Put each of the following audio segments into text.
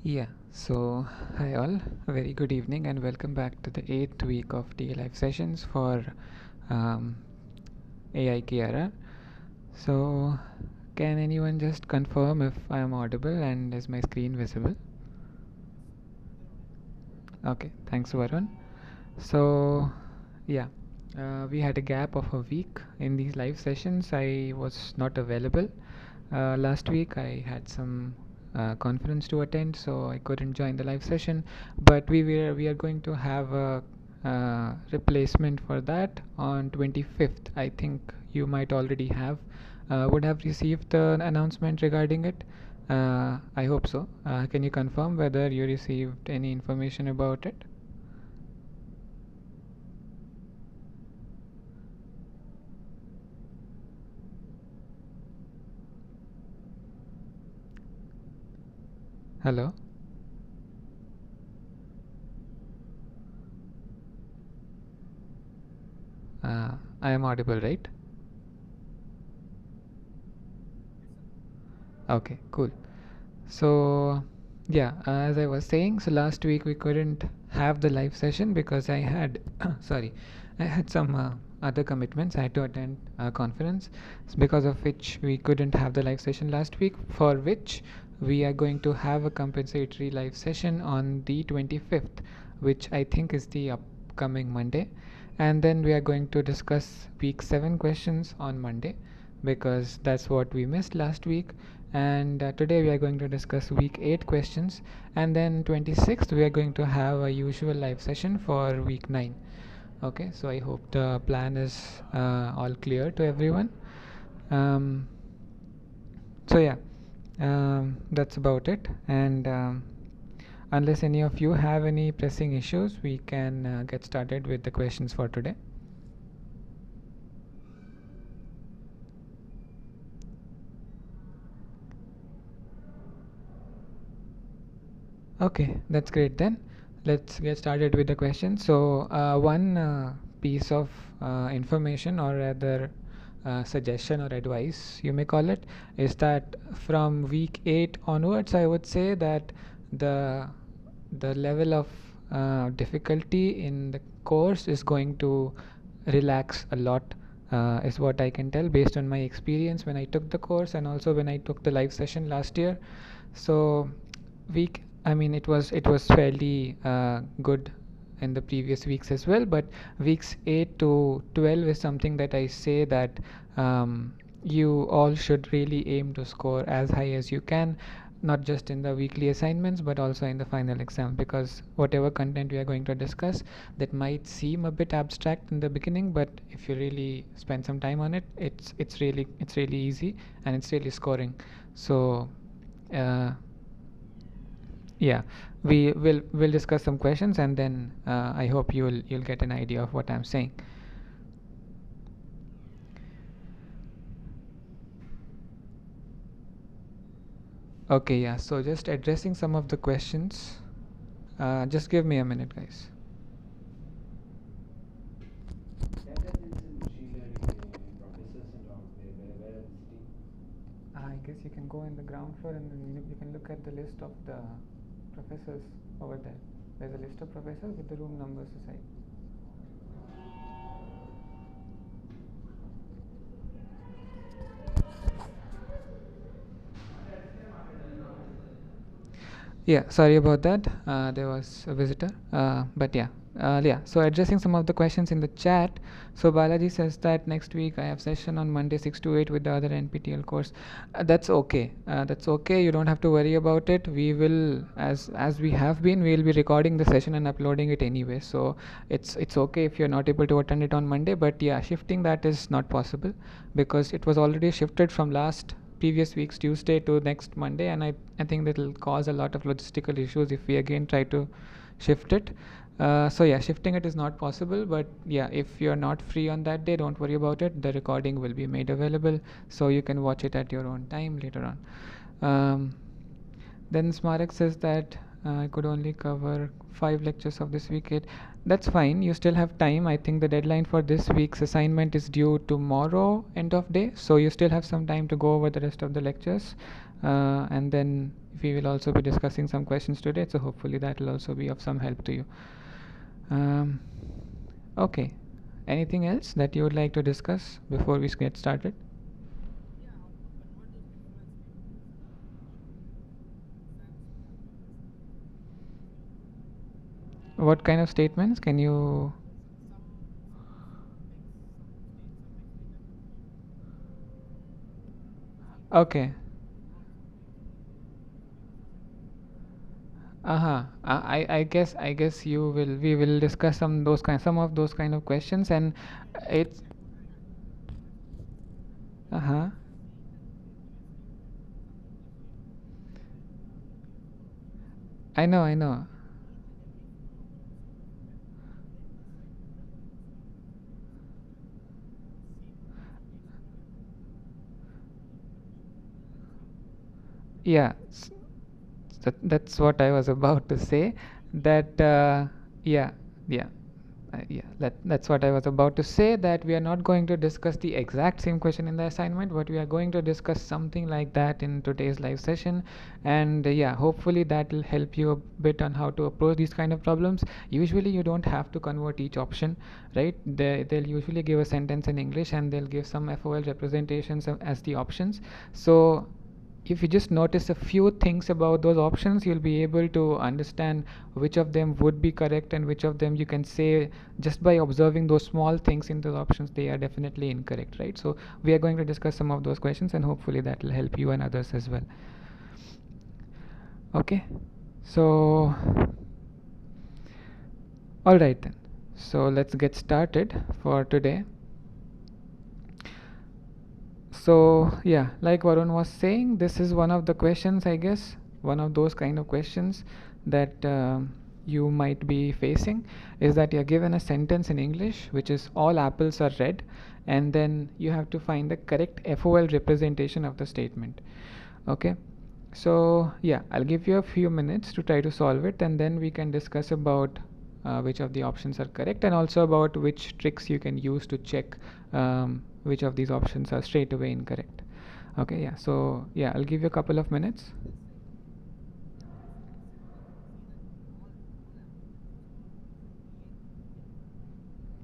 Yeah, so hi all, very good evening and welcome back to the 8th week of TA Live sessions for um, AI KRR. So, can anyone just confirm if I am audible and is my screen visible? Okay, thanks Varun. So, yeah, we had a gap of a week in these live sessions. I was not available. Last week I had some conference to attend, so I couldn't join the live session. But we are going to have a replacement for that on 25th. I think you might already would have received the announcement regarding it. I hope so. Can you confirm whether you received any information about it? Hello? I am audible, right? Okay, cool. So, yeah, as I was saying, so last week we couldn't have the live session because I had, sorry, I had some other commitments. I had to attend a conference, because of which we couldn't have the live session last week, for which we are going to have a compensatory live session on the 25th, which I think is the upcoming Monday. And then we are going to discuss week 7 questions on Monday because that's what we missed last week. And today we are going to discuss week 8 questions, and then 26th we are going to have a usual live session for week 9. Okay, so I hope the plan is all clear to everyone. um, so yeah, that's about it. And unless any of you have any pressing issues, we can get started with the questions for today. Okay, that's great then. Let's get started with the question. So, one piece of information, or rather, suggestion or advice, you may call it, is that from week 8 onwards, I would say that the the level of difficulty in the course is going to relax a lot, is what I can tell based on my experience when I took the course and also when I took the live session last year. So week I mean it was fairly good in the previous weeks as well, but weeks 8 to 12 is something that I say that you all should really aim to score as high as you can, not just in the weekly assignments but also in the final exam, because whatever content we are going to discuss, that might seem a bit abstract in the beginning, but if you really spend some time on it, it's really easy and it's really scoring. So uh, yeah, we'll discuss some questions, and then I hope you'll get an idea of what I'm saying. Okay, yeah, so just addressing some of the questions. Just give me a minute, guys. I guess you can go in the ground floor, and then you can look at the list of the professors over there. There's a list of professors with the room numbers aside. Yeah, sorry about that. There was a visitor. But yeah. Yeah, so addressing some of the questions in the chat. So Balaji says that next week I have session on Monday 6 to 8 with the other NPTEL course. That's okay. That's okay. You don't have to worry about it. We will, as we have been, we will be recording the session and uploading it anyway. So it's okay if you're not able to attend it on Monday. But yeah, shifting that is not possible because it was already shifted from previous week's Tuesday to next Monday, and I think that will cause a lot of logistical issues if we again try to shift it. So yeah, shifting it is not possible, but yeah, if you're not free on that day, don't worry about it. The recording will be made available, so you can watch it at your own time later on. Then Smarak says that I could only cover 5 lectures of this week 8. That's fine. You still have time. I think the deadline for this week's assignment is due tomorrow, end of day. So you still have some time to go over the rest of the lectures. And then we will also be discussing some questions today. So hopefully that will also be of some help to you. Um, okay. Anything else that you would like to discuss before we get started? What kind of statements can you? Okay. I guess you will we will discuss some of those kind of questions, and it's uh-huh. I know. Yeah, that's what I was about to say. That yeah, yeah. That's what I was about to say, that we are not going to discuss the exact same question in the assignment, but we are going to discuss something like that in today's live session. And yeah, hopefully that will help you a bit on how to approach these kind of problems. Usually you don't have to convert each option, right? They'll usually give a sentence in English and they'll give some FOL representations as the options. So if you just notice a few things about those options, you'll be able to understand which of them would be correct and which of them you can say just by observing those small things in those options they are definitely incorrect, right? So we are going to discuss some of those questions, and hopefully that will help you and others as well. Okay, so all right then, so let's get started for today. So yeah, like Varun was saying, this is one of the questions, I guess, one of those kind of questions that you might be facing, is that you're given a sentence in English which is all apples are red, and then you have to find the correct FOL representation of the statement. Okay, so yeah, I'll give you a few minutes to try to solve it, and then we can discuss about which of the options are correct, and also about which tricks you can use to check which of these options are straight away incorrect. Okay, yeah, so yeah, I'll give you a couple of minutes.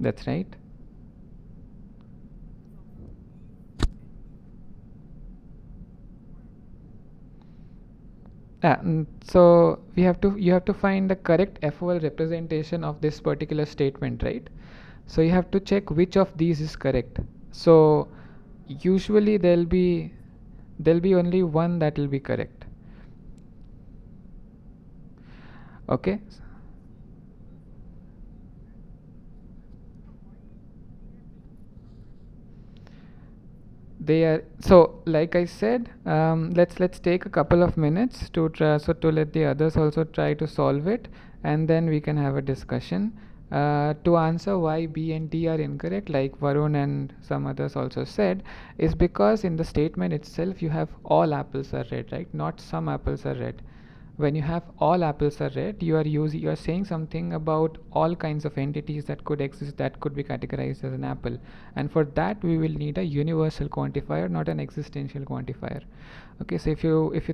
That's right. So you have to find the correct FOL representation of this particular statement, right? So you have to check which of these is correct. So usually there'll be only one that will be correct. Okay, they are, so like I said, let's take a couple of minutes to try, so to let the others also try to solve it, and then we can have a discussion to answer why B and D are incorrect, like Varun and some others also said, is because in the statement itself you have all apples are red, right? Not some apples are red. When you have all apples are red, you are saying something about all kinds of entities that could exist that could be categorized as an apple, and for that we will need a universal quantifier, not an existential quantifier. Okay, so if you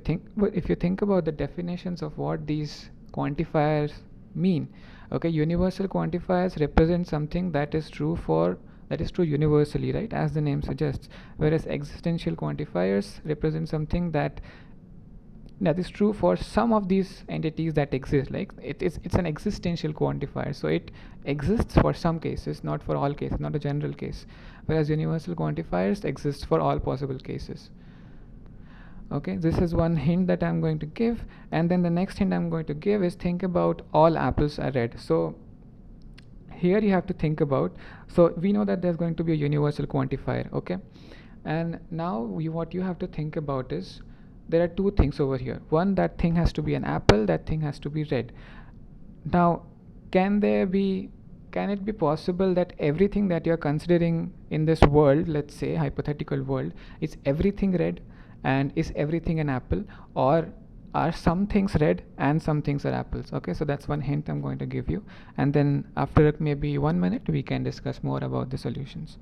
think about the definitions of what these quantifiers mean, okay, universal quantifiers represent something that is true universally, right, as the name suggests, whereas existential quantifiers represent something that is true for some of these entities that exist, like it's an existential quantifier, so it exists for some cases, not for all cases, not a general case, whereas universal quantifiers exist for all possible cases. Okay, this is one hint that I'm going to give, and then the next hint I'm going to give is think about all apples are red. So here you have to think about, so we know that there's going to be a universal quantifier, okay, and now what you have to think about is there are two things over here. One, that thing has to be an apple, that thing has to be red. Now, can there be can it be possible that everything that you're considering in this world, let's say hypothetical world, is everything red and is everything an apple? Or are some things red and some things are apples. Okay, so that's one hint I'm going to give you, and then after maybe 1 minute we can discuss more about the solutions.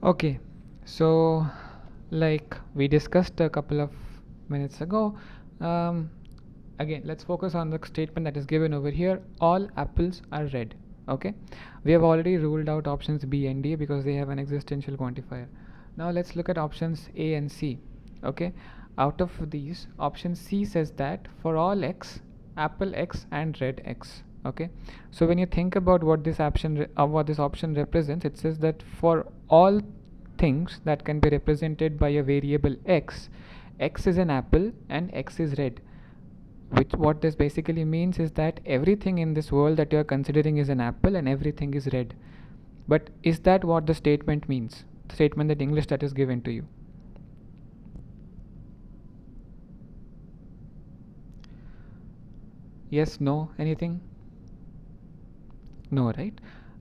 Okay, so like we discussed a couple of minutes ago, again let's focus on the statement that is given over here: all apples are red. Okay, we have already ruled out options B and D because they have an existential quantifier. Now let's look at options A and C. Okay, out of these, option C says that for all x, apple x and red x. Okay, so when you think about what this option represents, it says that for all things that can be represented by a variable x, x is an apple and x is red. Which what this basically means is that everything in this world that you are considering is an apple and everything is red. But is that what the statement means? The statement, that English that is given to you. Yes, no, anything? No, right?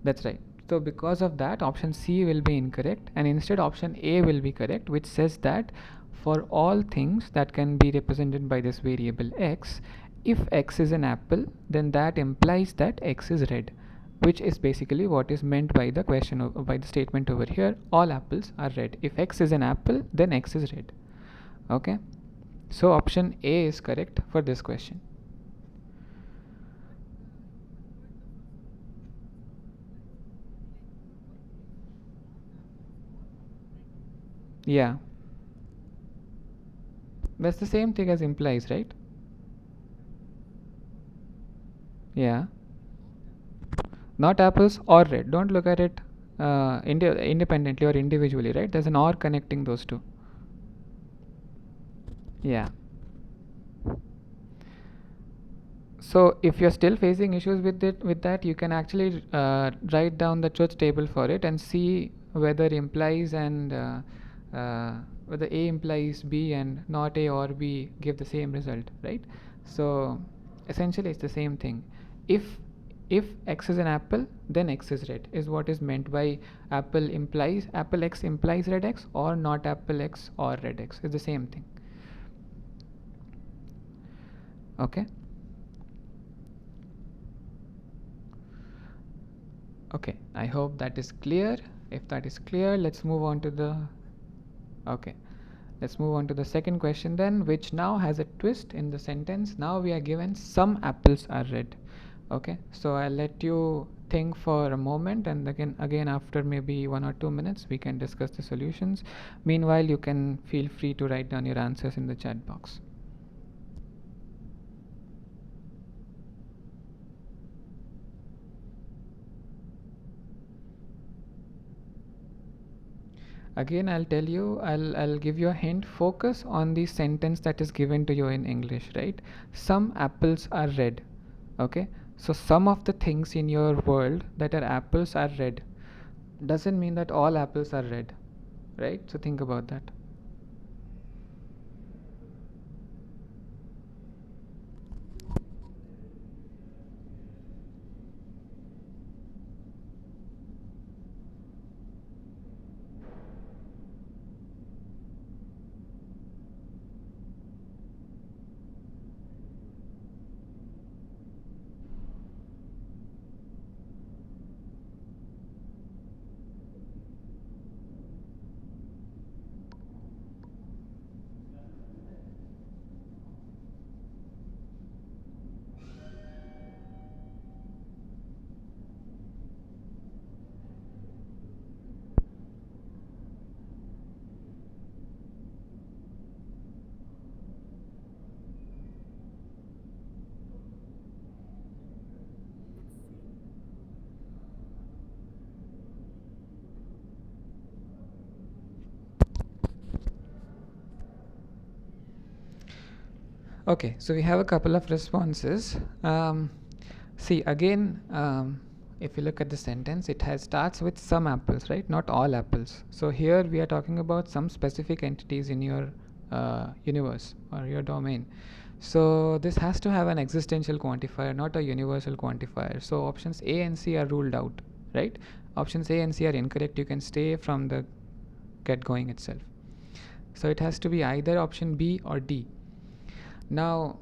That's right. So because of that, option C will be incorrect, and instead option A will be correct, which says that for all things that can be represented by this variable x, if x is an apple, then that implies that x is red, which is basically what is meant by the question by the statement over here: all apples are red. If x is an apple, then x is red. Okay, so option A is correct for this question. Yeah, that's the same thing as implies, right? Yeah, not apples or red. Don't look at it independently or individually, right? There's an or connecting those two. Yeah. So if you're still facing issues with that, you can actually write down the truth table for it and see whether implies and whether A implies B and not A or B give the same result, right? So essentially it's the same thing. If x is an apple, then x is red, is what is meant by apple x implies red x, or not apple x or red x is the same thing. Okay. Okay, I hope that is clear. If that is clear, let's move on to the second question then, which now has a twist in the sentence. Now we are given some apples are red. Okay, so I'll let you think for a moment, and again after maybe 1 or 2 minutes we can discuss the solutions. Meanwhile, you can feel free to write down your answers in the chat box. Again, I'll tell you, I'll give you a hint. Focus on the sentence that is given to you in English, right? Some apples are red. Okay, so some of the things in your world that are apples are red. Doesn't mean that all apples are red, right? So think about that. Okay, so we have a couple of responses. See again, if you look at the sentence, it has starts with some apples, right? Not all apples. So here we are talking about some specific entities in your universe or your domain. So this has to have an existential quantifier, not a universal quantifier. So options A and C are ruled out, right? Options A and C are incorrect. You can stay from the get going itself. So it has to be either option B or D. Now,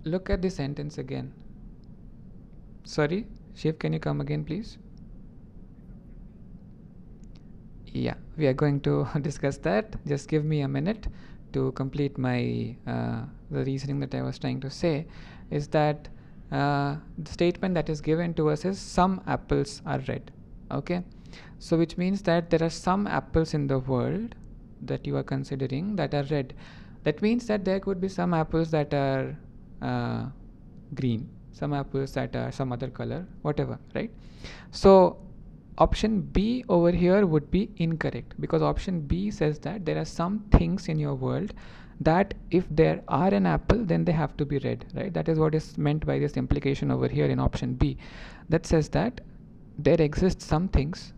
look at the sentence again. Sorry, Shiv, can you come again, please? Yeah, we are going to discuss that. Just give me a minute to complete my the reasoning that I was trying to say. Is that the statement that is given to us is some apples are red. Okay, so which means that there are some apples in the world that you are considering that are red. That means that there could be some apples that are uh, green, some apples that are some other color, whatever, right? So option B over here would be incorrect, because option B says that there are some things in your world that if there are an apple, then they have to be red, right? That is what is meant by this implication over here in option B. That says that there exist some things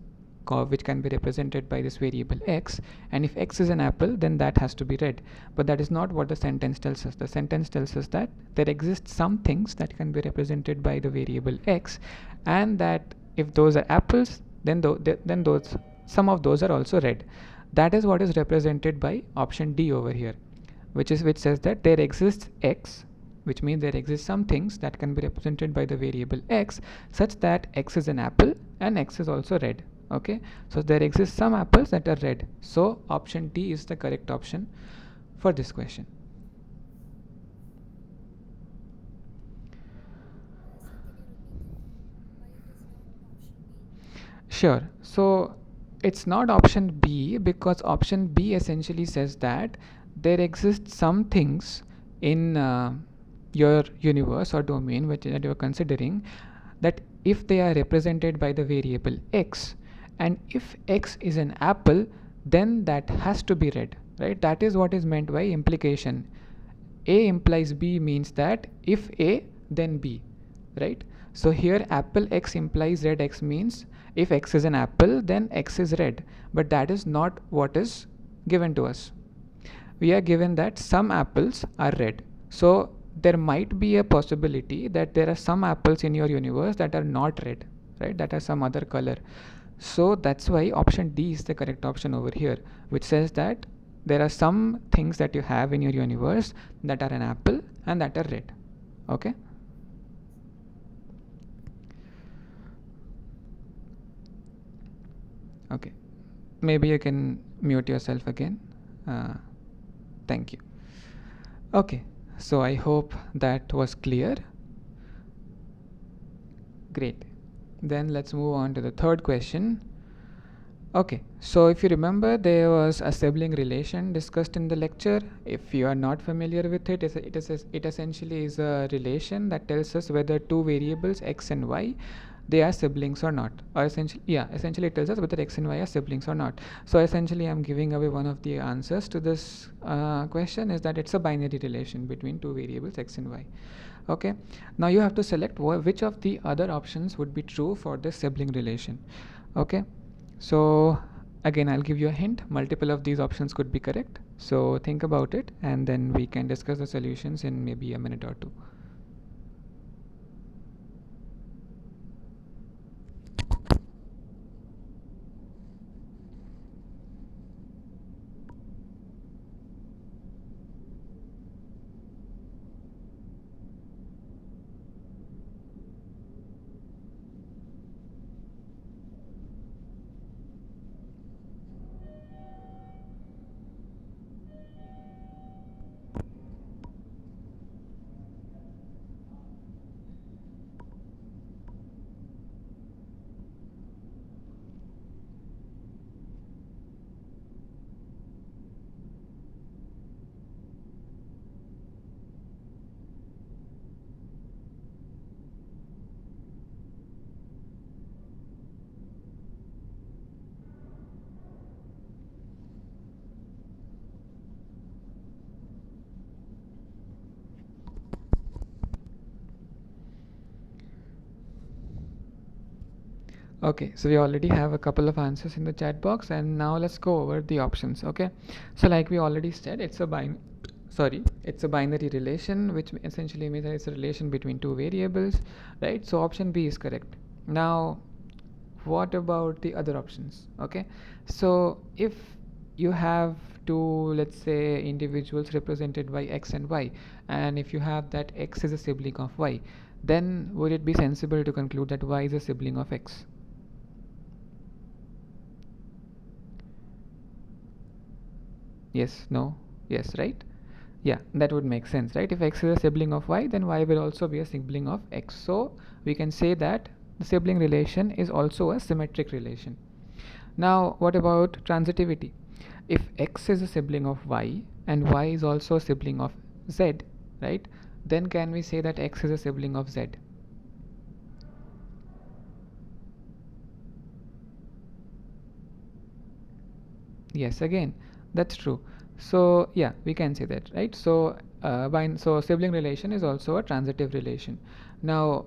which can be represented by this variable x, and if x is an apple, then that has to be red. But that is not what the sentence tells us. The sentence tells us that there exist some things that can be represented by the variable x, and that if those are apples, then those some of those are also red. That is what is represented by option D over here, which says that there exists x, which means there exist some things that can be represented by the variable x, such that x is an apple and x is also red. Okay, so there exist some apples that are red. So option D is the correct option for this question. Sure. So it's not option B, because option B essentially says that there exist some things in your universe or domain that you are considering, that if they are represented by the variable x, and if x is an apple, then that has to be red, right? That is what is meant by implication. A implies B means that if A, then B, right? So here apple x implies red x means if x is an apple, then x is red. But that is not what is given to us. We are given that some apples are red. So there might be a possibility that there are some apples in your universe that are not red, right? That are some other color. So that's why option D is the correct option over here, which says that there are some things that you have in your universe that are an apple and that are red. Okay. Okay, maybe you can mute yourself again. uh, Thank you. Okay, so I hope that was clear. Great. Then let's move on to the third question. Okay, so if you remember, there was a sibling relation discussed in the lecture. If you are not familiar with it, it essentially is a relation that tells us whether two variables x and y, they are siblings or not. Or essentially it tells us whether x and y are siblings or not. So essentially I'm giving away one of the answers to this question, is that it's a binary relation between two variables x and y. Okay, now you have to select which of the other options would be true for this sibling relation. Okay, so again, I'll give you a hint. Multiple of these options could be correct. So think about it, and then we can discuss the solutions in maybe a minute or two. Okay, so we already have a couple of answers in the chat box, and now let's go over the options. Okay, so like we already said, it's a binary relation, which essentially means that it's a relation between two variables, right? So option B is correct. Now, what about the other options? Okay, so if you have two, let's say, individuals represented by x and y, and if you have that x is a sibling of y, then would it be sensible to conclude that y is a sibling of x? Yes, no, yes, right? Yeah, that would make sense, right? If x is a sibling of y, then y will also be a sibling of x. So we can say that the sibling relation is also a symmetric relation. Now, what about transitivity? If x is a sibling of y and y is also a sibling of z, right? Then can we say that x is a sibling of z? Yes, again, that's true. So yeah, we can say that, right? So so sibling relation is also a transitive relation. Now,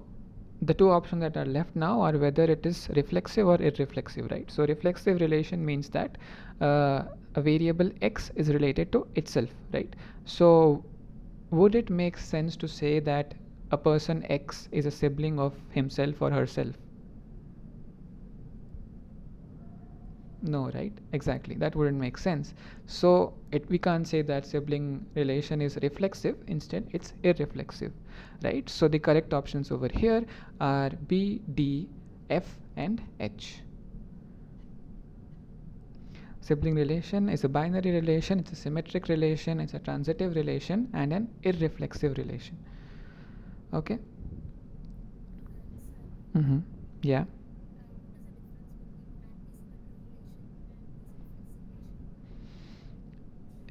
the two options that are left now are whether it is reflexive or irreflexive, right? So reflexive relation means that a variable x is related to itself, right? So would it make sense to say that a person x is a sibling of himself or herself? No, right? Exactly. That wouldn't make sense. So we can't say that sibling relation is reflexive. Instead, it's irreflexive, right? So the correct options over here are B, D, F, and H. Sibling relation is a binary relation, it's a symmetric relation, it's a transitive relation, and an irreflexive relation. Okay? Mm-hmm. Yeah.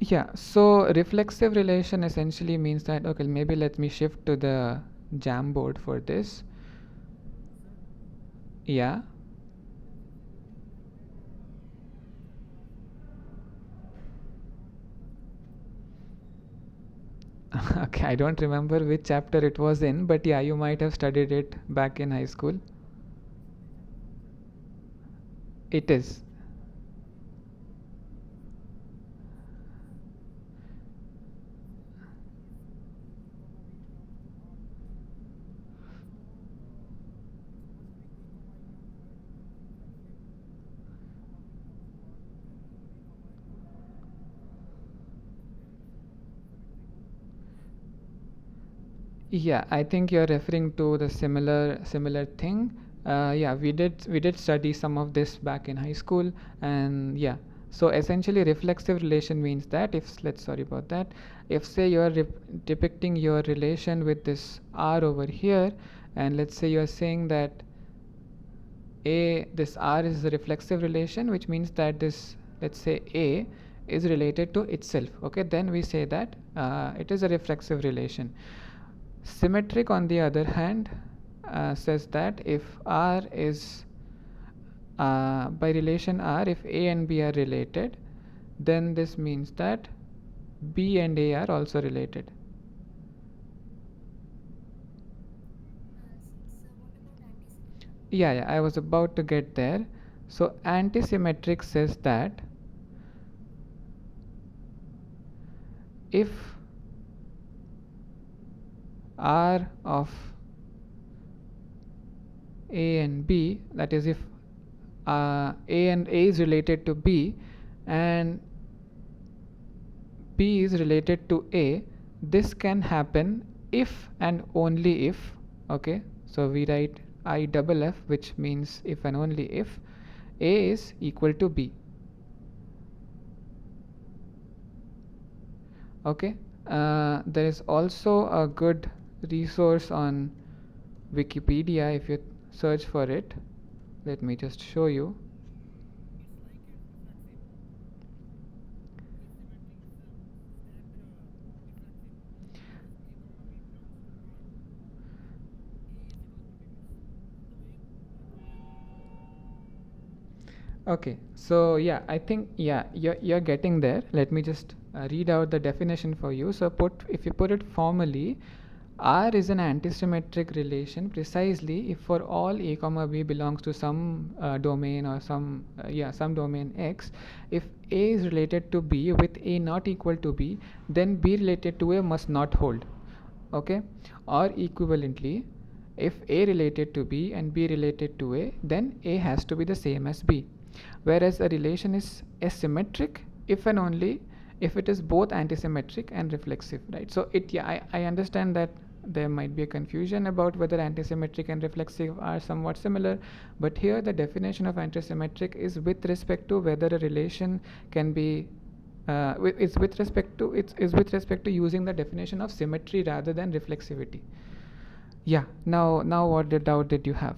Yeah, so reflexive relation essentially means that, okay, maybe let me shift to the Jamboard for this. Yeah. Okay, I don't remember which chapter it was in, but yeah, you might have studied it back in high school. It is. Yeah, I think you're referring to the similar thing. Yeah, we did study some of this back in high school, and yeah. So essentially, reflexive relation means that if let's sorry about that. If say you are depicting your relation with this R over here, and let's say you are saying that this R is a reflexive relation, which means that this, let's say, A is related to itself. Okay, then we say that it is a reflexive relation. Symmetric, on the other hand, says that if R is by relation R, if A and B are related, then this means that B and A are also related. Yeah, I was about to get there. So antisymmetric says that if R of A and B, that is if A and A is related to B and B is related to A, this can happen if and only if, okay, so we write I double F, which means if and only if A is equal to B. Okay, there is also a good resource on Wikipedia if you search for it. Let me just show you. Okay, so yeah, I think yeah, you're getting there. Let me just read out the definition for you. So if you put it formally, R is an antisymmetric relation precisely if for all a comma b belongs to some domain or some domain X, if A is related to B with A not equal to B, then B related to A must not hold. Okay, or equivalently, if A related to B and B related to A, then A has to be the same as B. Whereas a relation is asymmetric if and only if it is both antisymmetric and reflexive, right? So I understand that there might be a confusion about whether antisymmetric and reflexive are somewhat similar, but here the definition of antisymmetric is with respect to whether a relation can be it's with respect to using the definition of symmetry rather than reflexivity. Yeah, now what the doubt did you have?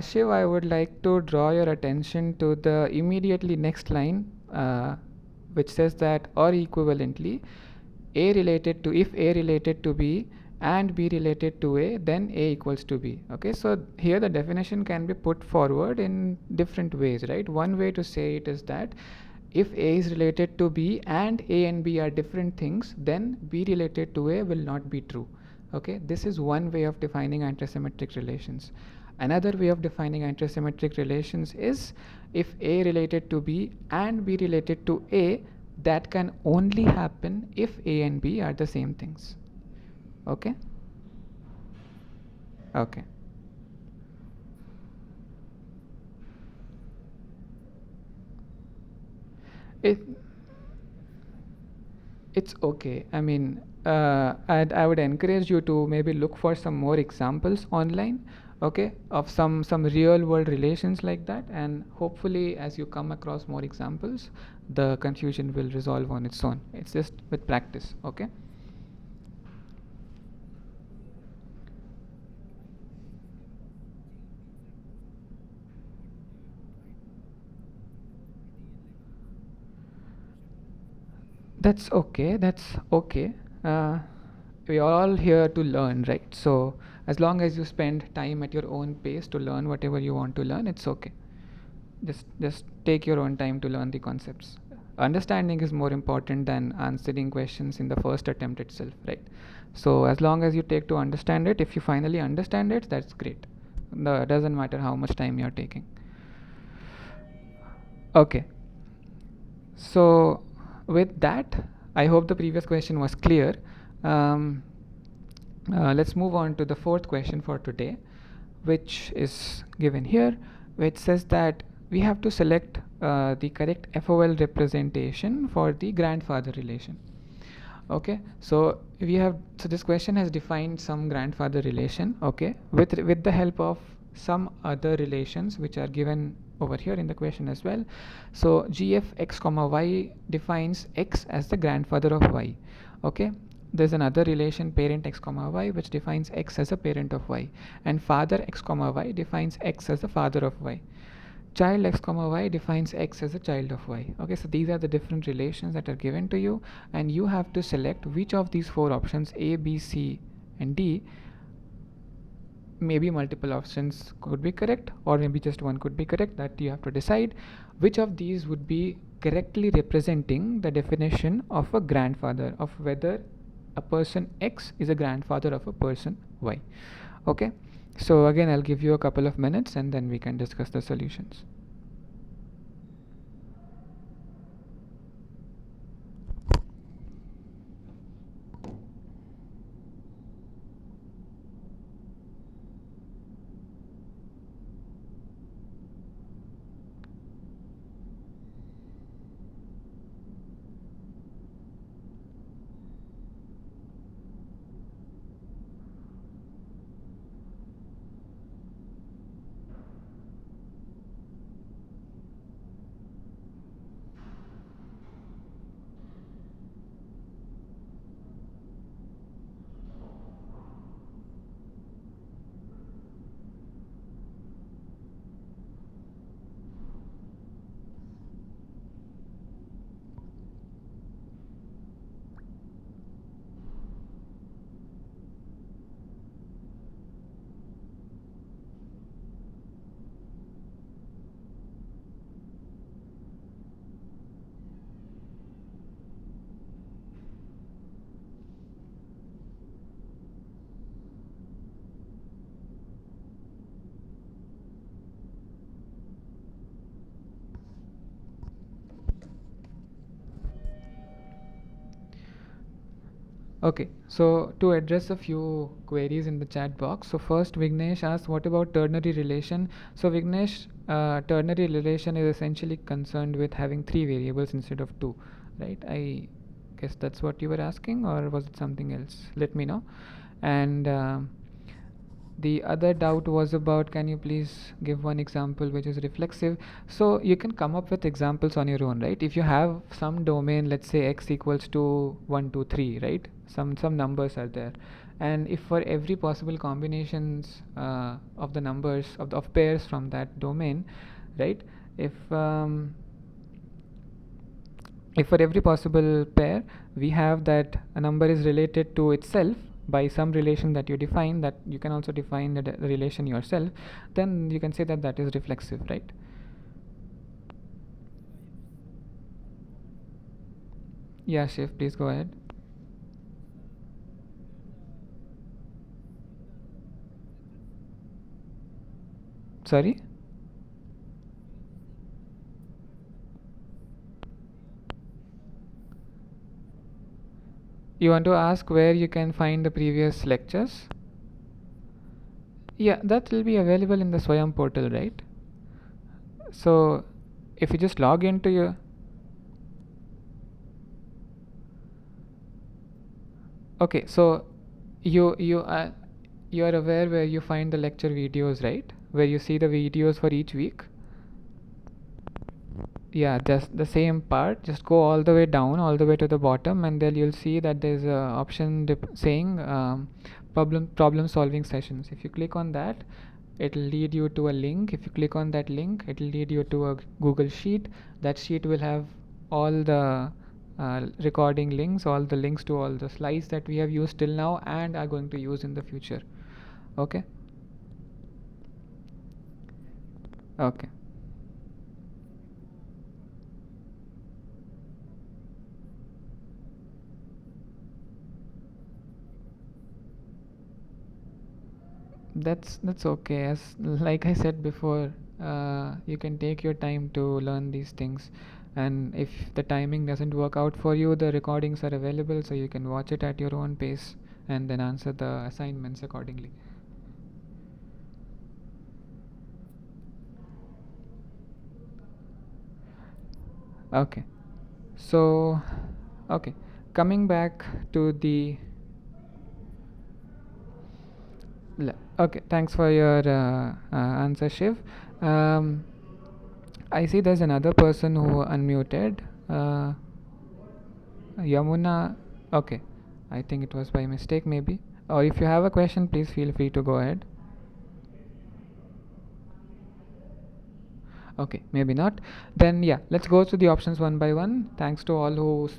Shiv, I would like to draw your attention to the immediately next line, which says that or equivalently, A related to if A related to B and B related to A, then A equals to B. Okay, so here the definition can be put forward in different ways, right? One way to say it is that if A is related to B and A and B are different things, then B related to A will not be true. Okay, this is one way of defining antisymmetric relations. Another way of defining antisymmetric relations is if A related to B and B related to A, that can only happen if A and B are the same things. Okay? Okay. It it's okay. I mean, I would encourage you to maybe look for some more examples online, okay, of some real world relations like that, and hopefully, as you come across more examples, the confusion will resolve on its own. It's just with practice, okay? That's okay. That's okay. Uh, we are all here to learn, right? So as long as you spend time at your own pace to learn whatever you want to learn, it's okay. Just take your own time to learn the concepts. Understanding is more important than answering questions in the first attempt itself, right? So as long as you take to understand it, if you finally understand it, that's great. No, it doesn't matter how much time you're taking. Okay. So, with that, I hope the previous question was clear. Um, let's move on to the fourth question for today, which is given here, which says that we have to select the correct FOL representation for the grandfather relation. Okay, so this question has defined some grandfather relation, okay, with the help of some other relations which are given over here in the question as well. So gf x comma y defines x as the grandfather of y. Okay, there's another relation parent x comma y which defines x as a parent of y, and father x comma y defines x as the father of y. Child x comma y defines x as a child of y. Okay, so these are the different relations that are given to you, and you have to select which of these four options a, b, c, and d. Maybe multiple options could be correct, or maybe just one could be correct. That you have to decide which of these would be correctly representing the definition of a grandfather, of whether a person x is a grandfather of a person y. Okay, so again I'll give you a couple of minutes and then we can discuss the solutions. Okay, so to address a few queries in the chat box. So first, Vignesh asked, what about ternary relation? So Vignesh, ternary relation is essentially concerned with having three variables instead of two, right? I guess that's what you were asking, or was it something else? Let me know. And the other doubt was about, can you please give one example which is reflexive? So you can come up with examples on your own, right? If you have some domain, let's say x equals to 1 2 3, right? Some numbers are there, and if for every possible combinations of the numbers of pairs from that domain, right? If um, if for every possible pair we have that a number is related to itself by some relation that you define, that you can also define the relation yourself, then you can say that that is reflexive, right? Yeah, Shiv, please go ahead. Sorry, you want to ask where you can find the previous lectures? Yeah, that will be available in the Swayam portal, right? So if you just log into your, okay, so you are aware where you find the lecture videos, right? Where you see the videos for each week. Yeah, just the same part, just go all the way down, all the way to the bottom, and then you'll see that there's a option saying problem solving sessions. If you click on that, it'll lead you to a link. If you click on that link, it'll lead you to a Google sheet. That sheet will have all the recording links, all the links to all the slides that we have used till now and are going to use in the future. Okay. Okay. That's okay. As like I said before, you can take your time to learn these things, and if the timing doesn't work out for you, the recordings are available, so you can watch it at your own pace and then answer the assignments accordingly. Okay. So, okay, coming back to the okay, thanks for your answer, Shiv. Um, I see there's another person who unmuted. Yamuna, okay. I think it was by mistake, maybe. Or if you have a question, please feel free to go ahead. Okay, maybe not. Then, yeah, let's go through the options one by one. Thanks to all who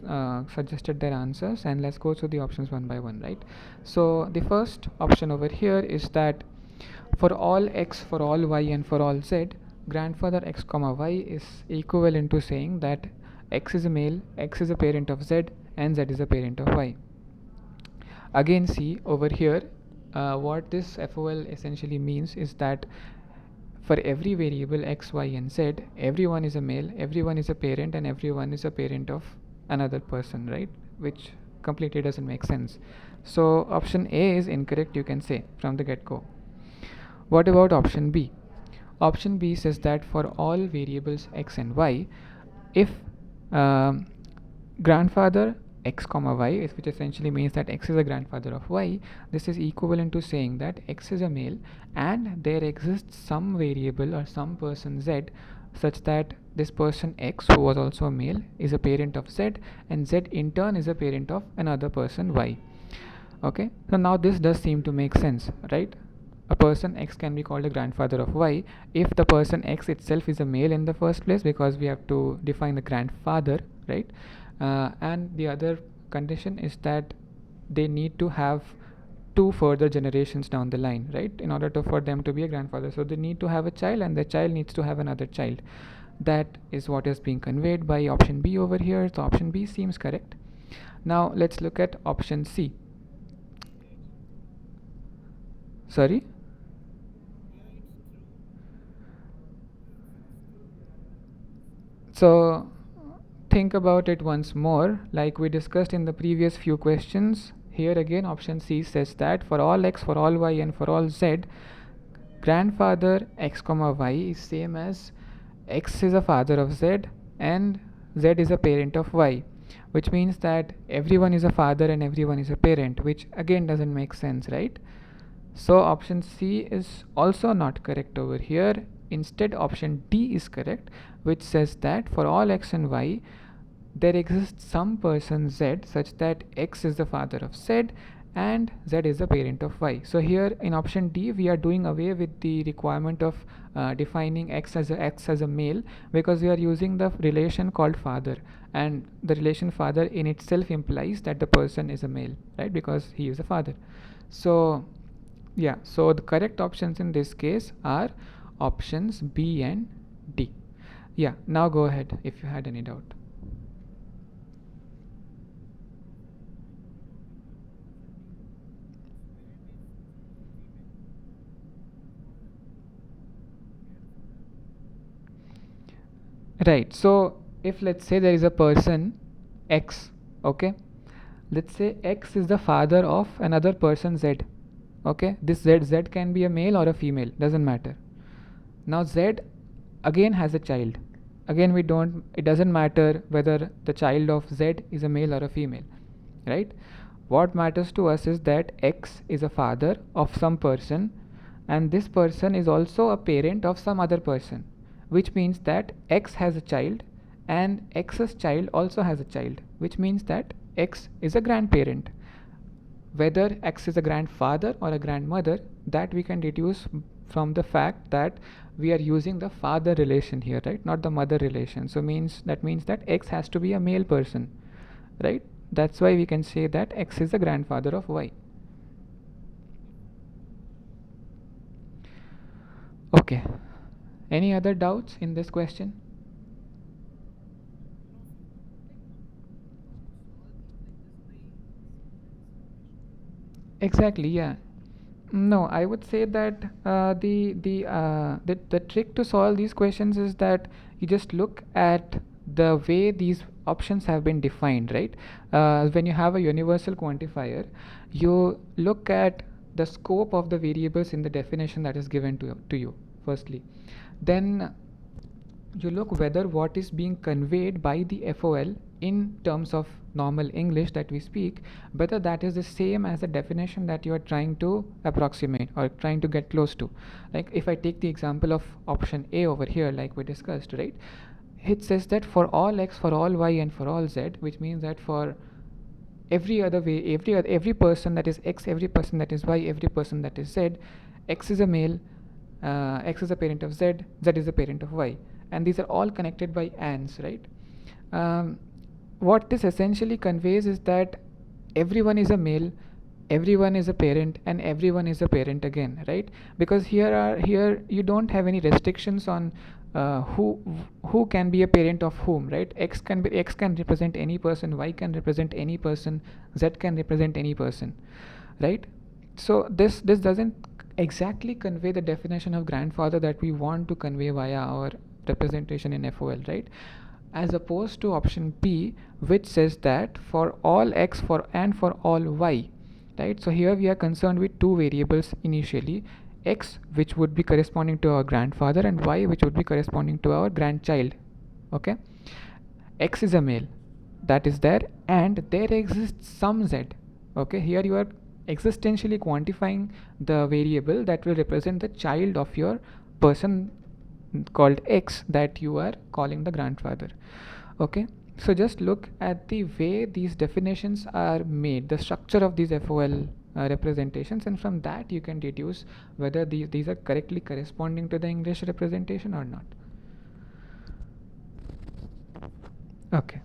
suggested their answers, and let's go through the options one by one, right? So, the first option over here is that for all x, for all y, and for all z, grandfather x comma y is equivalent to saying that x is a male, x is a parent of z, and z is a parent of y. Again, see over here, what this FOL essentially means is that for every variable x, y, and z, everyone is a male, everyone is a parent, and everyone is a parent of another person, right? Which completely doesn't make sense. So option A is incorrect, you can say from the get go. What about option B? Option B says that for all variables x and y, if um, grandfather x comma y, which essentially means that x is a grandfather of y, this is equivalent to saying that x is a male and there exists some variable or some person z such that this person x, who was also a male, is a parent of z, and z in turn is a parent of another person y. Okay, so now this does seem to make sense, right? A person x can be called a grandfather of y if the person x itself is a male in the first place, because we have to define the grandfather, right? And the other condition is that they need to have two further generations down the line, right, in order to for them to be a grandfather. So they need to have a child, and the child needs to have another child. That is what is being conveyed by option B over here. So option B seems correct. Now let's look at option C. Sorry. So think about it once more. Like we discussed in the previous few questions, here again option C says that for all x, for all y, and for all z, grandfather x comma y is same as x is a father of z and z is a parent of y, which means that everyone is a father and everyone is a parent, which again doesn't make sense, right? So option C is also not correct over here. Instead, option D is correct, which says that for all x and y, there exists some person z such that x is the father of z and z is the parent of y. So here in option D, we are doing away with the requirement of defining x as a male, because we are using the relation called father, and the relation father in itself implies that the person is a male, right? Because he is a father. So yeah, so the correct options in this case are options B and D. Yeah, now go ahead if you had any doubt. Right, so if let's say there is a person X, okay, let's say X is the father of another person Z, okay, this Z can be a male or a female, doesn't matter. Now Z again has a child, again it doesn't matter whether the child of Z is a male or a female, right? What matters to us is that X is a father of some person and this person is also a parent of some other person, which means that X has a child and X's child also has a child, which means that X is a grandparent. Whether X is a grandfather or a grandmother, that we can deduce from the fact that we are using the father relation here, right? Not the mother relation. So that means that X has to be a male person, right? That's why we can say that X is the grandfather of Y. Okay. Any other doubts in this question? Exactly, yeah. No, I would say that the trick to solve these questions is that you just look at the way these options have been defined, right? When you have a universal quantifier, you look at the scope of the variables in the definition that is given to you, firstly. Then you look whether what is being conveyed by the FOL in terms of normal English that we speak, whether that is the same as the definition that you are trying to approximate or trying to get close to. Like if I take the example of option A over here, like we discussed, right? It says that for all x, for all y, and for all z, which means that for every other way, every person that is x, every person that is y, every person that is z, x is a male, x is a parent of z, z is a parent of y, and these are all connected by ands, right? What this essentially conveys is that everyone is a male, everyone is a parent, and everyone is a parent again, right? Because here you don't have any restrictions on who can be a parent of whom, right? X can represent any person, y can represent any person, z can represent any person, right? So this doesn't exactly convey the definition of grandfather that we want to convey via our representation in FOL, right? As opposed to option P, which says that for all x for all y, right? So here we are concerned with two variables initially, x which would be corresponding to our grandfather and y which would be corresponding to our grandchild, okay? X is a male, that is there, and there exists some z, okay? Here you are existentially quantifying the variable that will represent the child of your person called x that you are calling the grandfather, okay? So just look at the way these definitions are made, the structure of these FOL representations, and from that you can deduce whether these are correctly corresponding to the English representation or not. Okay.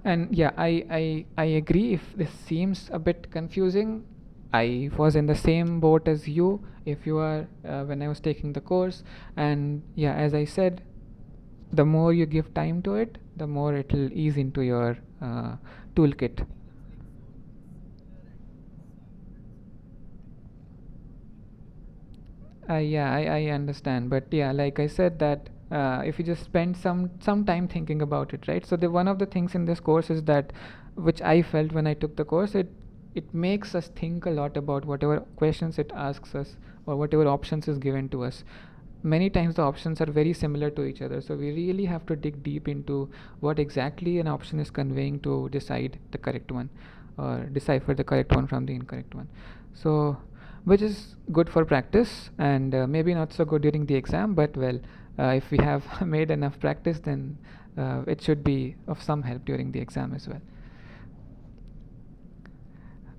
And yeah, I agree, if this seems a bit confusing, I was in the same boat as you if you are when I was taking the course. And yeah, as I said, the more you give time to it, the more it will ease into your toolkit. Yeah, I understand, but yeah, like I said that if you just spend some time thinking about it, right? So the one of the things in this course is that, which I felt when I took the course, it makes us think a lot about whatever questions it asks us or whatever options is given to us. Many times the options are very similar to each other, so we really have to dig deep into what exactly an option is conveying to decide the correct one or decipher the correct one from the incorrect one. So which is good for practice and maybe not so good during the exam, but well, if we have made enough practice, then it should be of some help during the exam as well.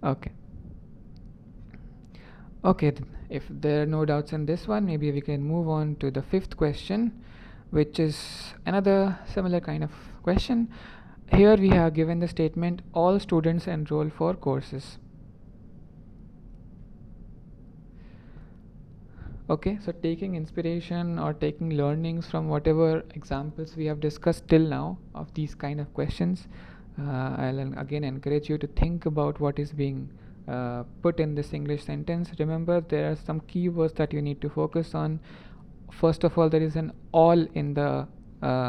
Okay. Okay, if there are no doubts in this one, maybe we can move on to the fifth question, which is another similar kind of question. Here we have given the statement, all students enroll for courses. Okay, so taking inspiration or taking learnings from whatever examples we have discussed till now of these kind of questions, I'll again encourage you to think about what is being put in this English sentence. Remember, there are some keywords that you need to focus on. First of all, there is an all in the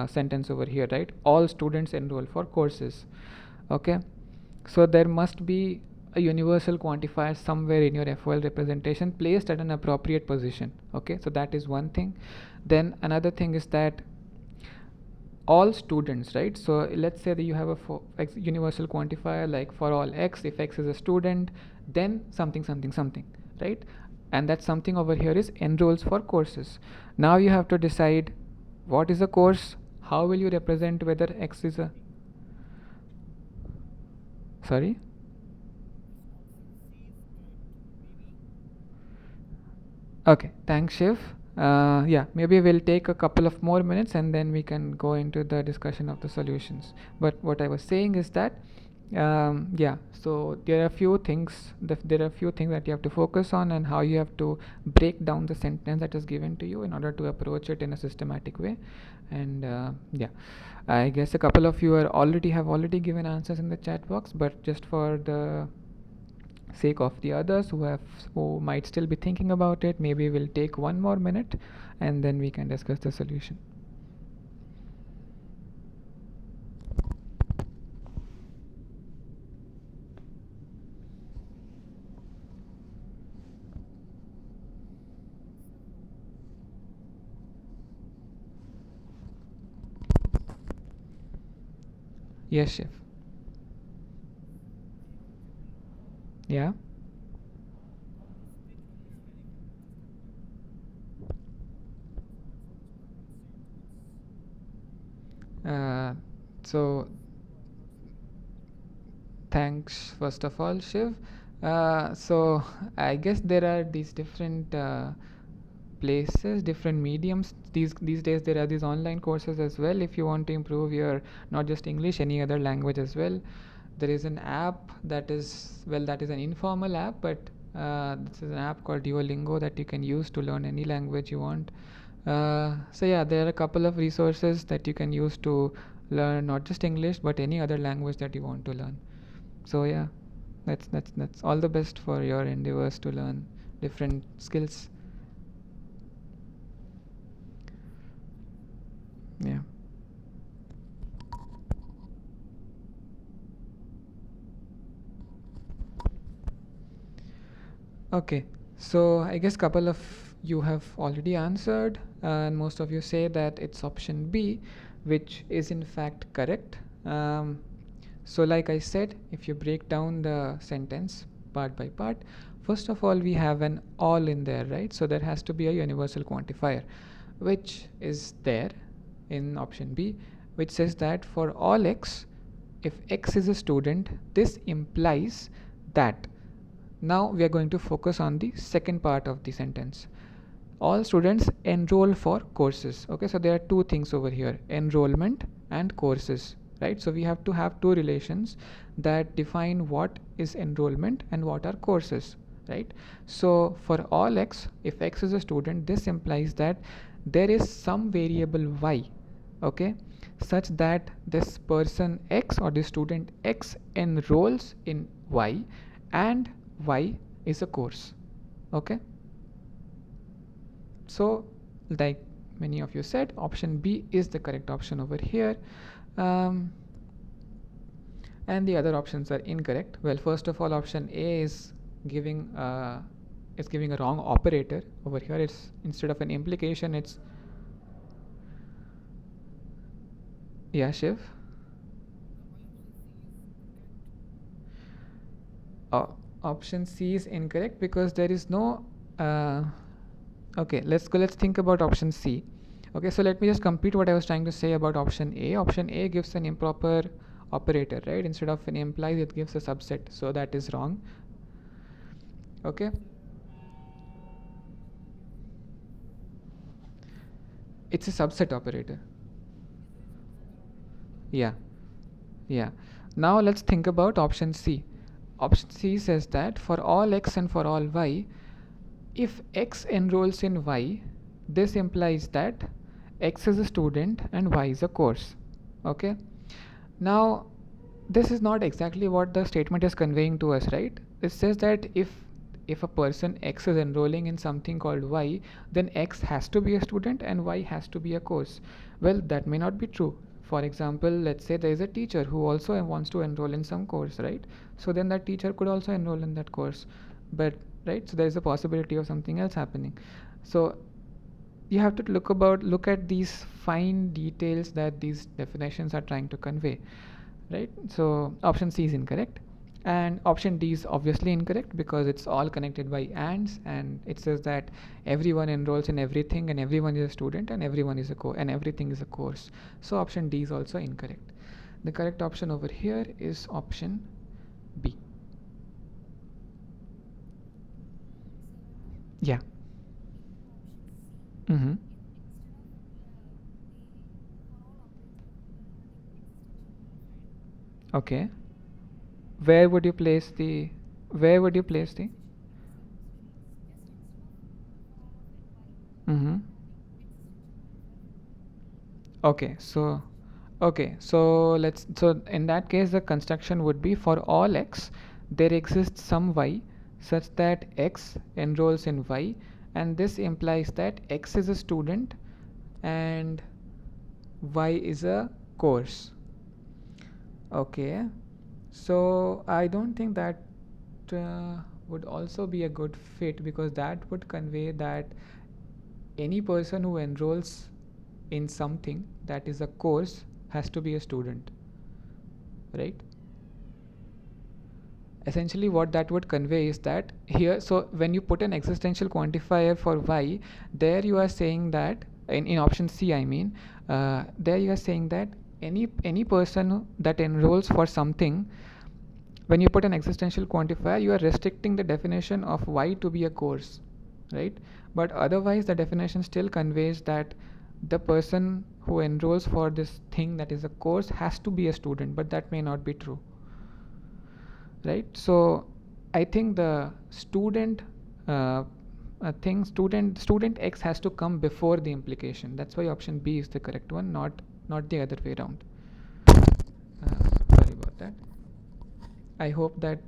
sentence over here, right? All students enroll for courses. Okay, so there must be a universal quantifier somewhere in your FOL representation placed at an appropriate position. Okay, so that is one thing. Then another thing is that all students, right? So let's say that you have a universal quantifier like for all x, if x is a student, then something something something, right? And that something over here is enrolls for courses. Now you have to decide what is a course, how will you represent whether x is a, sorry? Okay, thanks, Shiv. Yeah, maybe we'll take a couple of more minutes and then we can go into the discussion of the solutions. But what I was saying is that, yeah, so there are a few things. There are a few things that you have to focus on and how you have to break down the sentence that is given to you in order to approach it in a systematic way. And yeah, I guess a couple of you have already given answers in the chat box, but just for the sake of the others who might still be thinking about it, maybe we'll take one more minute and then we can discuss the solution. Yes, Chef. Yeah. So thanks first of all, Shiv. So I guess there are these different places, different mediums. These days there are these online courses as well. If you want to improve your not just English, any other language as well, there is an app that is, well, that is an informal app, but this is an app called Duolingo that you can use to learn any language you want. So yeah, there are a couple of resources that you can use to learn not just English but any other language that you want to learn. So yeah, that's all the best for your endeavors to learn different skills. Yeah. Okay, so I guess couple of you have already answered, and most of you say that it's option B, which is in fact correct. So like I said, if you break down the sentence part by part, first of all we have an all in there, right? So there has to be a universal quantifier, which is there in option B, which says that for all x, if x is a student, this implies that. Now we are going to focus on the second part of the sentence. All students enroll for courses. Okay, so there are two things over here, enrollment and courses, right? So we have to have two relations that define what is enrollment and what are courses, right? So for all x, if x is a student, this implies that there is some variable y, okay, such that this person x or the student x enrolls in y, and y is a course. Okay, so like many of you said, option B is the correct option over here. and the other options are incorrect. Well, first of all, option A giving is giving a wrong operator over here. It's instead of an implication, it's yeah, Shiv. Option C is incorrect because there is no. Okay, let's think about option C. Okay, so let me just complete what I was trying to say about option A. Option A gives an improper operator, right? Instead of an implies, it gives a subset, so that is wrong. Okay. It's a subset operator. Yeah. Yeah. Now let's think about option C. Option C says that for all x and for all y, if x enrolls in y, this implies that x is a student and y is a course. Okay. Now, this is not exactly what the statement is conveying to us, right? It says that if a person x is enrolling in something called y, then x has to be a student and y has to be a course. Well, that may not be true. For example, let's say there is a teacher who also wants to enroll in some course, right? So then that teacher could also enroll in that course, but right, so there is a possibility of something else happening. So you have to look at these fine details that these definitions are trying to convey, right? So option C is incorrect, and option D is obviously incorrect because it's all connected by ands, and it says that everyone enrolls in everything and everyone is a student and everyone is a and everything is a course. So option D is also incorrect. The correct option over here is option B. Yeah. Mm-hmm. Okay. Where would you place the where would you place the mm-hmm. Okay, so so in that case the construction would be for all x there exists some y such that x enrolls in y, and this implies that x is a student and y is a course. Okay, so I don't think that would also be a good fit because that would convey that any person who enrolls in something that is a course has to be a student, right? Essentially what that would convey is that here, so when you put an existential quantifier for y, there you are saying that in option C, I mean, there you are saying that any person that enrolls for something, when you put an existential quantifier, you are restricting the definition of y to be a course, right? But otherwise the definition still conveys that the person who enrolls for this thing that is a course has to be a student, but that may not be true, right? So I think the student thing student x has to come before the implication. That's why option B is the correct one, not the other way around. Sorry about that. I hope that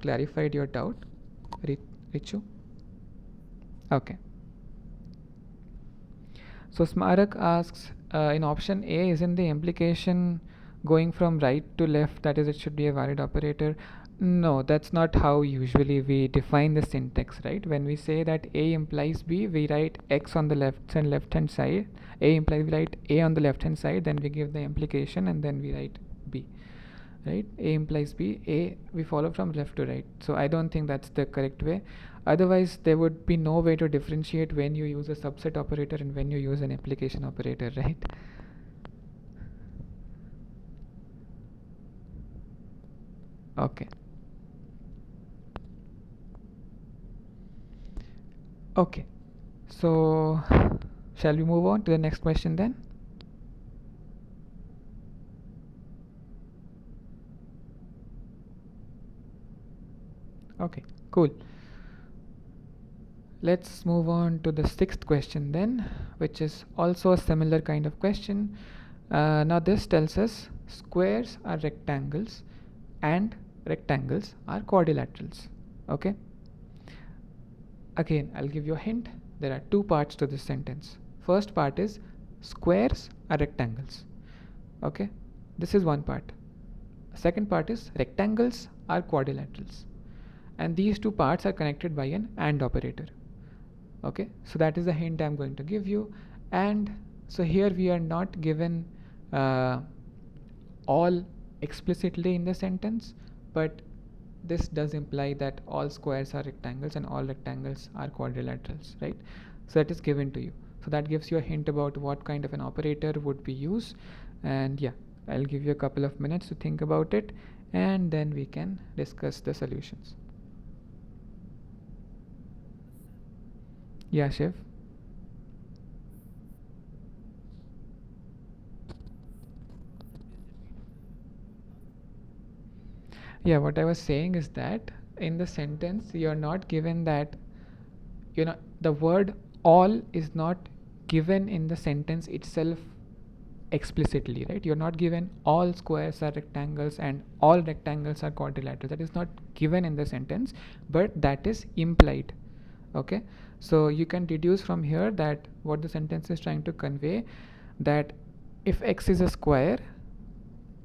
clarified your doubt, Richu. Okay. So Smarak asks, in option A, isn't the implication going from right to left, that is, it should be a valid operator? No, that's not how usually we define the syntax, right? When we say that A implies B, we write X on the left hand side. A implies we write A on the left hand side, then we give the implication, and then we write B, right? A implies B, A we follow from left to right. So I don't think that's the correct way. Otherwise there would be no way to differentiate when you use a subset operator and when you use an implication operator, right? Okay. Okay, so shall we move on to the next question then? Okay, cool. Let's move on to the sixth question then, which is also a similar kind of question. Now this tells us squares are rectangles and rectangles are quadrilaterals. Okay. Again, I'll give you a hint. There are two parts to this sentence. First part is squares are rectangles. Okay, this is one part. second part is rectangles are quadrilaterals, and these two parts are connected by an AND operator. Okay, so that is the hint I'm going to give you. And so here we are not given all explicitly in the sentence, but this does imply that all squares are rectangles and all rectangles are quadrilaterals, right? So that is given to you. So that gives you a hint about what kind of an operator would be used. And yeah, I'll give you a couple of minutes to think about it, and then we can discuss the solutions. Yeah, Shiv. Yeah, what I was saying is that in the sentence you're not given that, the word all is not given in the sentence itself explicitly, right? You're not given all squares are rectangles and all rectangles are quadrilaterals. That is not given in the sentence, but that is implied. Okay, so you can deduce from here that what the sentence is trying to convey, that if x is a square,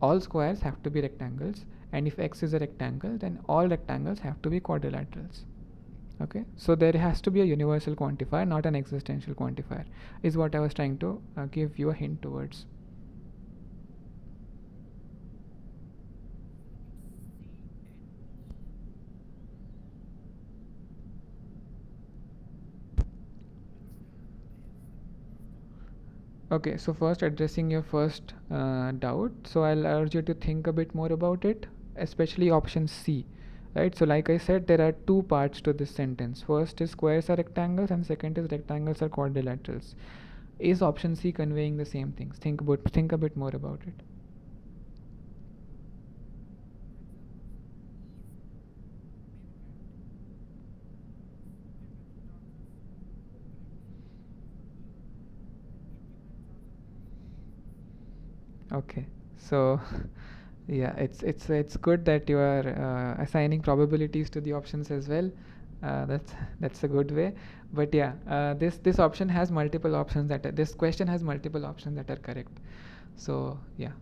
all squares have to be rectangles, and if x is a rectangle, then all rectangles have to be quadrilaterals. Okay, so there has to be a universal quantifier, not an existential quantifier, is what I was trying to give you a hint towards. Okay, so first addressing your first doubt, so I'll urge you to think a bit more about it, especially option C, right? So like I said, there are two parts to this sentence. First is squares are rectangles and second is rectangles are quadrilaterals. Is option C conveying the same things? Think a bit more about it. Okay, so yeah, it's good that you are assigning probabilities to the options as well. That's a good way. But yeah, this option has multiple options this question has multiple options that are correct. So yeah.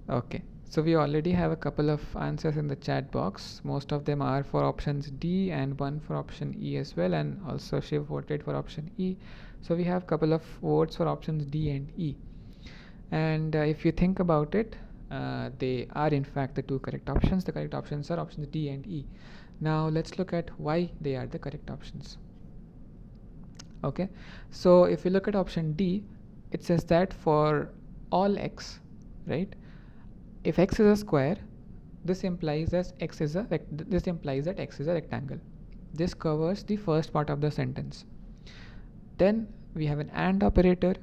Okay, so we already have a couple of answers in the chat box. Most of them are for options D and one for option E as well, and also Shiv voted for option E. So we have a couple of votes for options D and E. And if you think about it, they are in fact the two correct options. The correct options are options D and E. Now let's look at why they are the correct options. Okay, so if you look at option D, it says that for all x, right? If x is a square, this implies that x is a rectangle. This covers the first part of the sentence. Then we have an AND operator.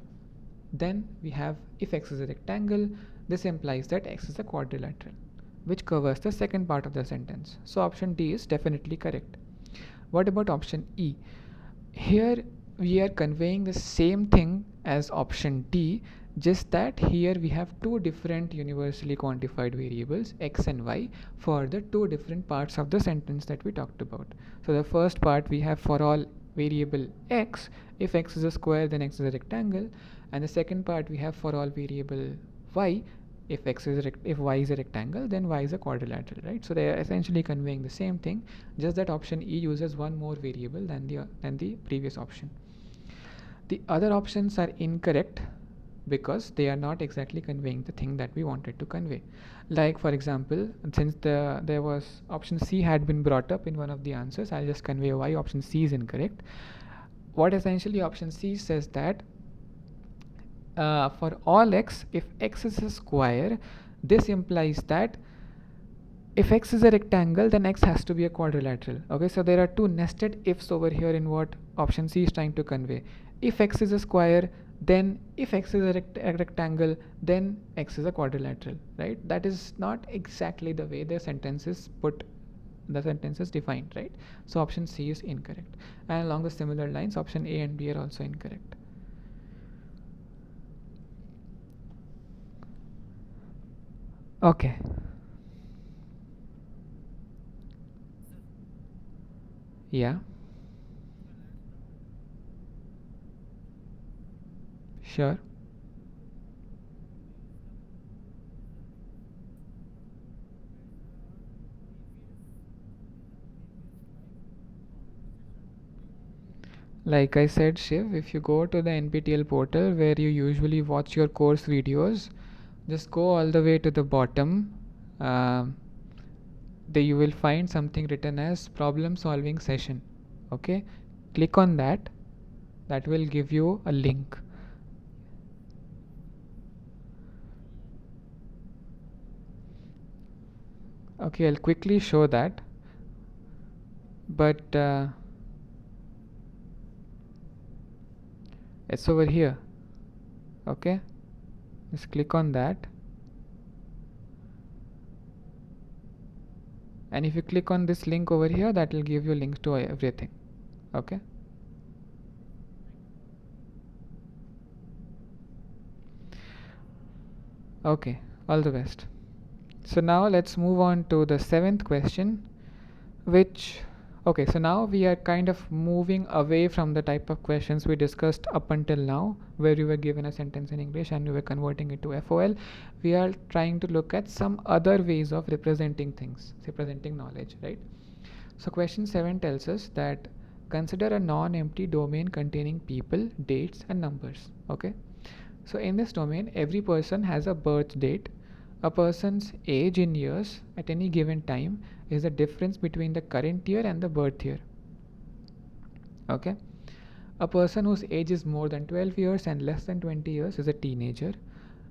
Then we have if x is a rectangle, this implies that x is a quadrilateral, which covers the second part of the sentence. So option D is definitely correct. What about option E? Here we are conveying the same thing as option D, just that here we have two different universally quantified variables x and y for the two different parts of the sentence that we talked about. So the first part we have for all variable x, if x is a square then x is a rectangle, and the second part we have for all variable y, if y is a rectangle then y is a quadrilateral, right? So they are essentially conveying the same thing, just that option E uses one more variable than the previous option. The other options are incorrect because they are not exactly conveying the thing that we wanted to convey. Like for example, since there was option C had been brought up in one of the answers, I'll just convey why option C is incorrect. What essentially option C says that for all x, if x is a square, this implies that if x is a rectangle, then x has to be a quadrilateral. Okay, so there are two nested ifs over here in what option C is trying to convey. If x is a square, then if x is a rectangle, then x is a quadrilateral, right? That is not exactly the way the sentence is defined, right? So option C is incorrect. And along the similar lines, option A and B are also incorrect. Okay. Yeah, sure. Like I said, Shiv, if you go to the NPTEL portal where you usually watch your course videos, just go all the way to the bottom. Um, there you will find something written as problem solving session. Okay, click on that. That will give you a link. Okay, I'll quickly show that. But it's over here. Okay, just click on that. And if you click on this link over here, that will give you links to everything. Okay. Okay, all the best. So now let's move on to the seventh question, which, okay, so now we are kind of moving away from the type of questions we discussed up until now, where you were given a sentence in English and you were converting it to FOL. We are trying to look at some other ways of representing things, representing knowledge, right? So question 7 tells us that consider a non-empty domain containing people, dates and numbers. Okay, so in this domain every person has a birth date. A person's age in years at any given time is the difference between the current year and the birth year. Okay, a person whose age is more than 12 years and less than 20 years is a teenager.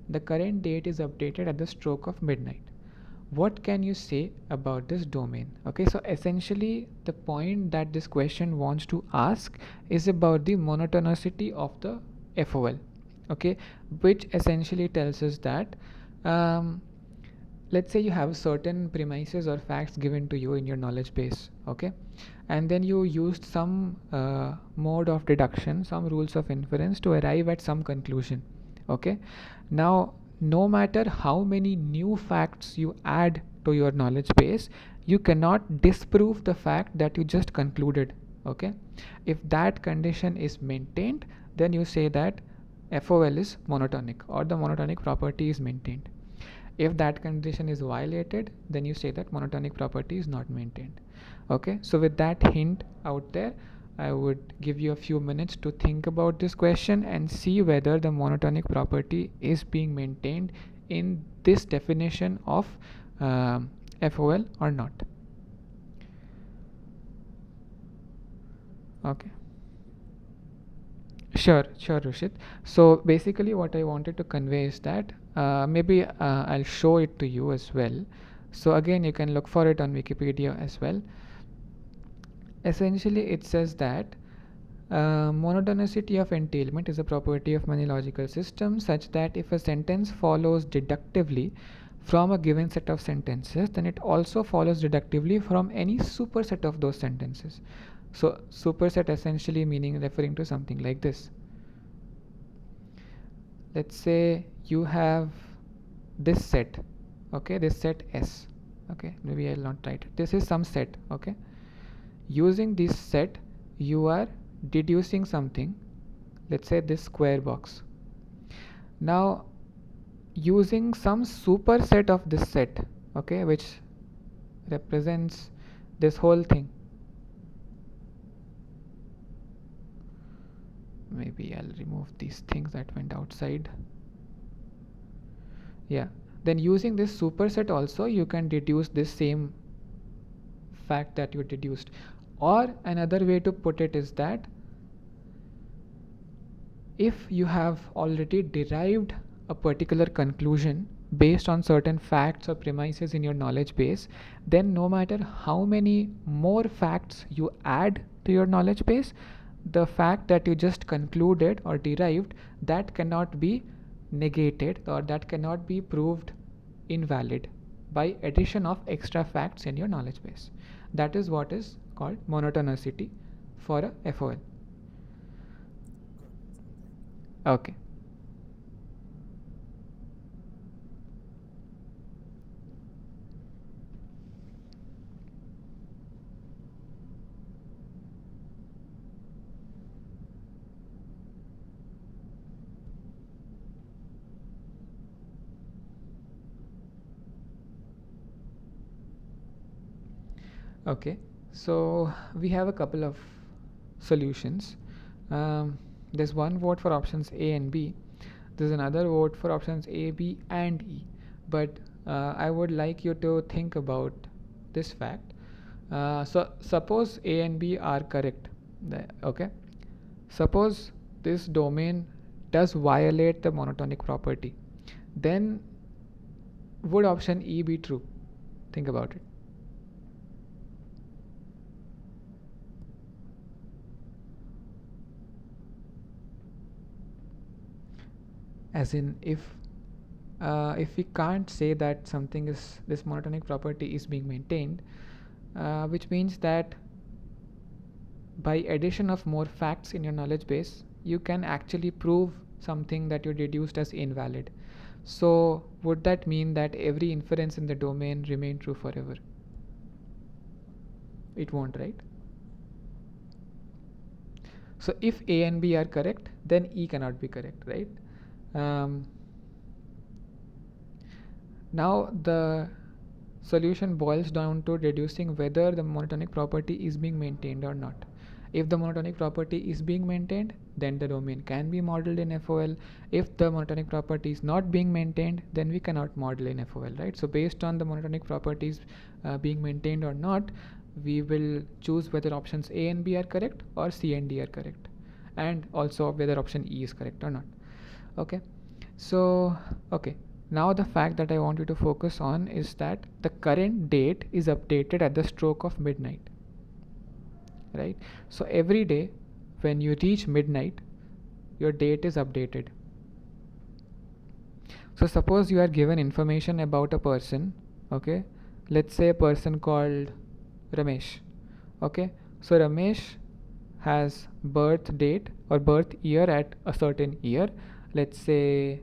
The current date is updated at the stroke of midnight. What can you say about this domain? Okay, so essentially the point that this question wants to ask is about the monotonicity of the FOL. Okay, which essentially tells us that um, let's say you have certain premises or facts given to you in your knowledge base. Okay, and then you used some mode of deduction, some rules of inference to arrive at some conclusion. Okay, now no matter how many new facts you add to your knowledge base, you cannot disprove the fact that you just concluded. Okay, if that condition is maintained, then you say that FOL is monotonic or the monotonic property is maintained. If that condition is violated, then you say that monotonic property is not maintained. Okay, so with that hint out there, I would give you a few minutes to think about this question and see whether the monotonic property is being maintained in this definition of FOL or not. Okay. Sure, Rushit. So basically, what I wanted to convey is that maybe I'll show it to you as well. So again, you can look for it on Wikipedia as well. Essentially, it says that monotonicity of entailment is a property of many logical systems, such that if a sentence follows deductively from a given set of sentences, then it also follows deductively from any superset of those sentences. So superset essentially meaning referring to something like this. Let's say you have this set. Okay, this set S. Okay, maybe I'll not write it. This is some set. Okay, using this set you are deducing something. Let's say this square box. Now using some superset of this set, okay, which represents this whole thing. Maybe I'll remove these things that went outside. Yeah, then using this superset also you can deduce this same fact that you deduced. Or another way to put it is that if you have already derived a particular conclusion based on certain facts or premises in your knowledge base, then no matter how many more facts you add to your knowledge base, the fact that you just concluded or derived, that cannot be negated or that cannot be proved invalid by addition of extra facts in your knowledge base. That is what is called monotonicity for a FOL. Okay. Okay, so we have a couple of solutions. There's one vote for options A and B. There's another vote for options A, B, and E. But I would like you to think about this fact. So suppose A and B are correct. Okay. Suppose this domain does violate the monotonic property. Then would option E be true? Think about it. As in, if we can't say that something is, this monotonic property is being maintained, which means that by addition of more facts in your knowledge base, you can actually prove something that you deduced as invalid. So would that mean that every inference in the domain remain true forever? It won't, right? So if A and B are correct, then E cannot be correct, right? Now the solution boils down to deducing whether the monotonic property is being maintained or not. If the monotonic property is being maintained, then the domain can be modeled in FOL. If the monotonic property is not being maintained, then we cannot model in FOL, right? So based on the monotonic properties being maintained or not, we will choose whether options A and B are correct or C and D are correct, and also whether option E is correct or not. Okay, so okay, now the fact that I want you to focus on is that the current date is updated at the stroke of midnight, right? So every day when you reach midnight, your date is updated. So suppose you are given information about a person, okay? Let's say a person called Ramesh, okay? So Ramesh has birth date or birth year at a certain year, let's say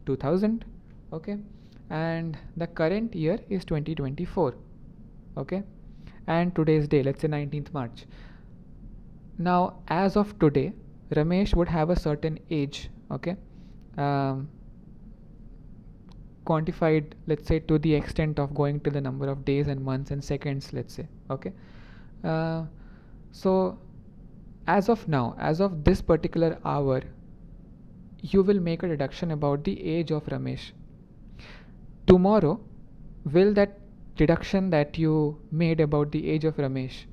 2000, okay? And the current year is 2024, okay? And today's day, let's say 19th March. Now as of today, Ramesh would have a certain age, okay? Quantified, let's say, to the extent of going to the number of days and months and seconds, let's say, okay? So as of now, as of this particular hour, you will make a deduction about the age of Ramesh. Tomorrow, will that deduction that you made about the age of Ramesh,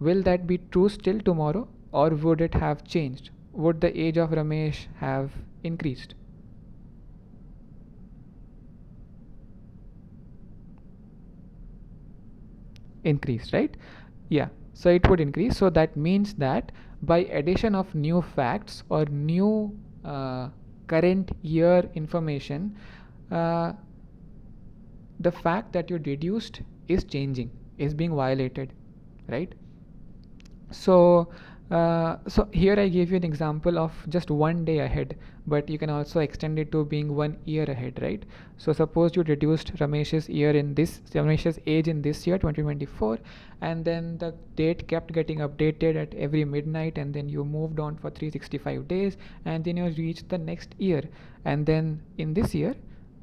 will that be true still tomorrow, or would it have changed? Would the age of Ramesh have increased? Increased, right? Yeah, so it would increase. So that means that by addition of new facts or new current year information, the fact that you deduced is changing, is being violated, right? So so here I gave you an example of just one day ahead, but you can also extend it to being 1 year ahead, right? So suppose you reduced Ramesh's age in this year 2024, and then the date kept getting updated at every midnight, and then you moved on for 365 days, and then you reached the next year, and then in this year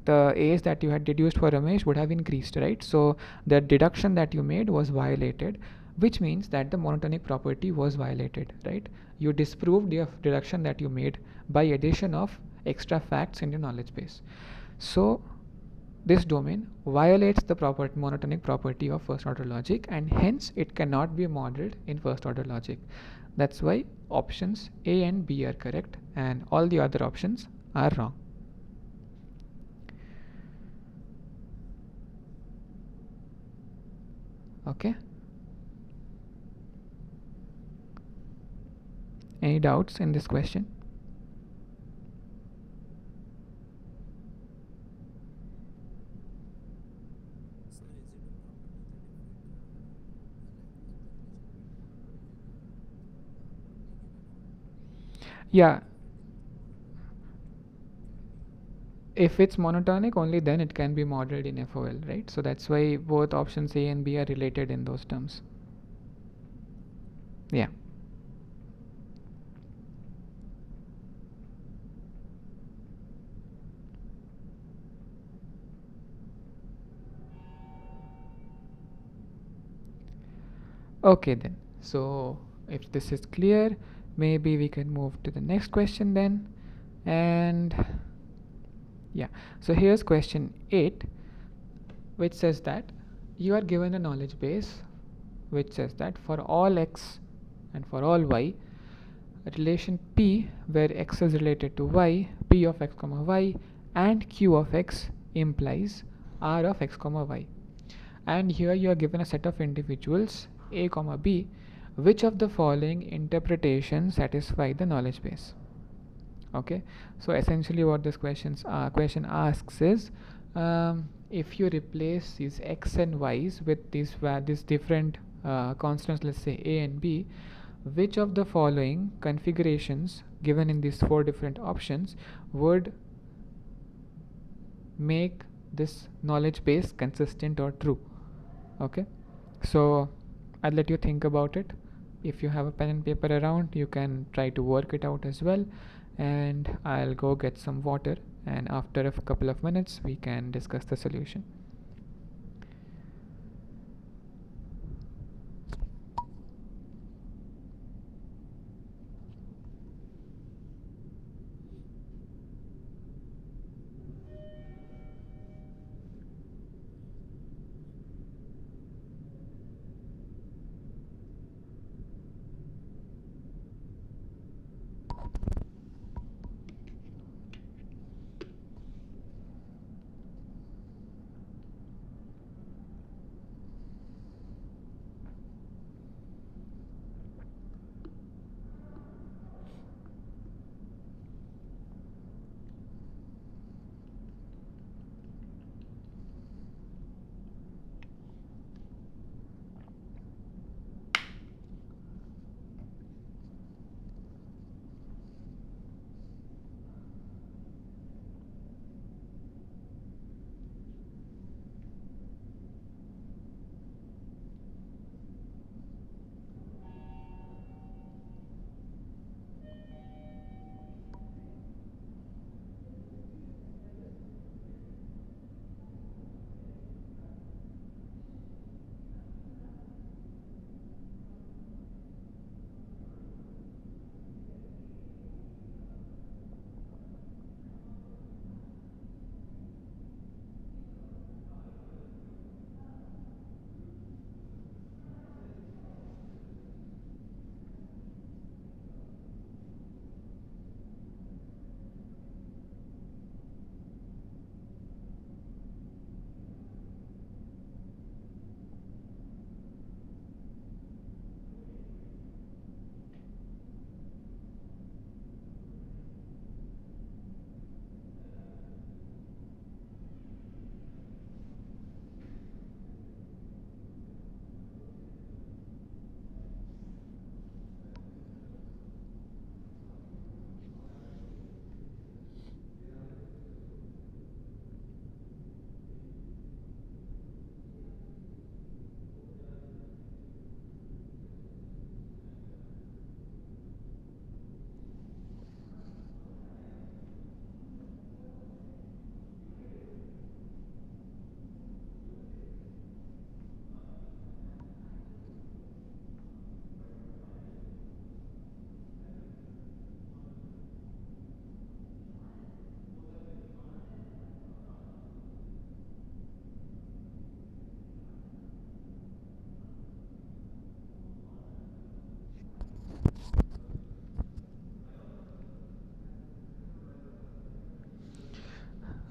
the age that you had deduced for Ramesh would have increased, right? So the deduction that you made was violated, which means that the monotonic property was violated, right? You disproved the deduction that you made by addition of extra facts in your knowledge base. So this domain violates the monotonic property of first order logic, and hence it cannot be modeled in first order logic. That's why options A and B are correct and all the other options are wrong. Okay, any doubts in this question? Yeah, if it's monotonic, only then it can be modeled in FOL, right? So that's why both options A and B are related in those terms. Yeah. Okay then, so if this is clear, maybe we can move to the next question then. And yeah, so here's question 8, which says that you are given a knowledge base which says that for all x and for all y, a relation P where x is related to y, P of x comma y, and Q of x implies R of x comma y. And here you are given a set of individuals a comma b. Which of the following interpretations satisfy the knowledge base? Okay, so essentially what this question asks is, if you replace these x and y's with these different constants, let's say a and b, which of the following configurations given in these four different options would make this knowledge base consistent or true? Okay, so I'll let you think about it. If you have a pen and paper around, you can try to work it out as well, and I'll go get some water, and after a couple of minutes we can discuss the solution.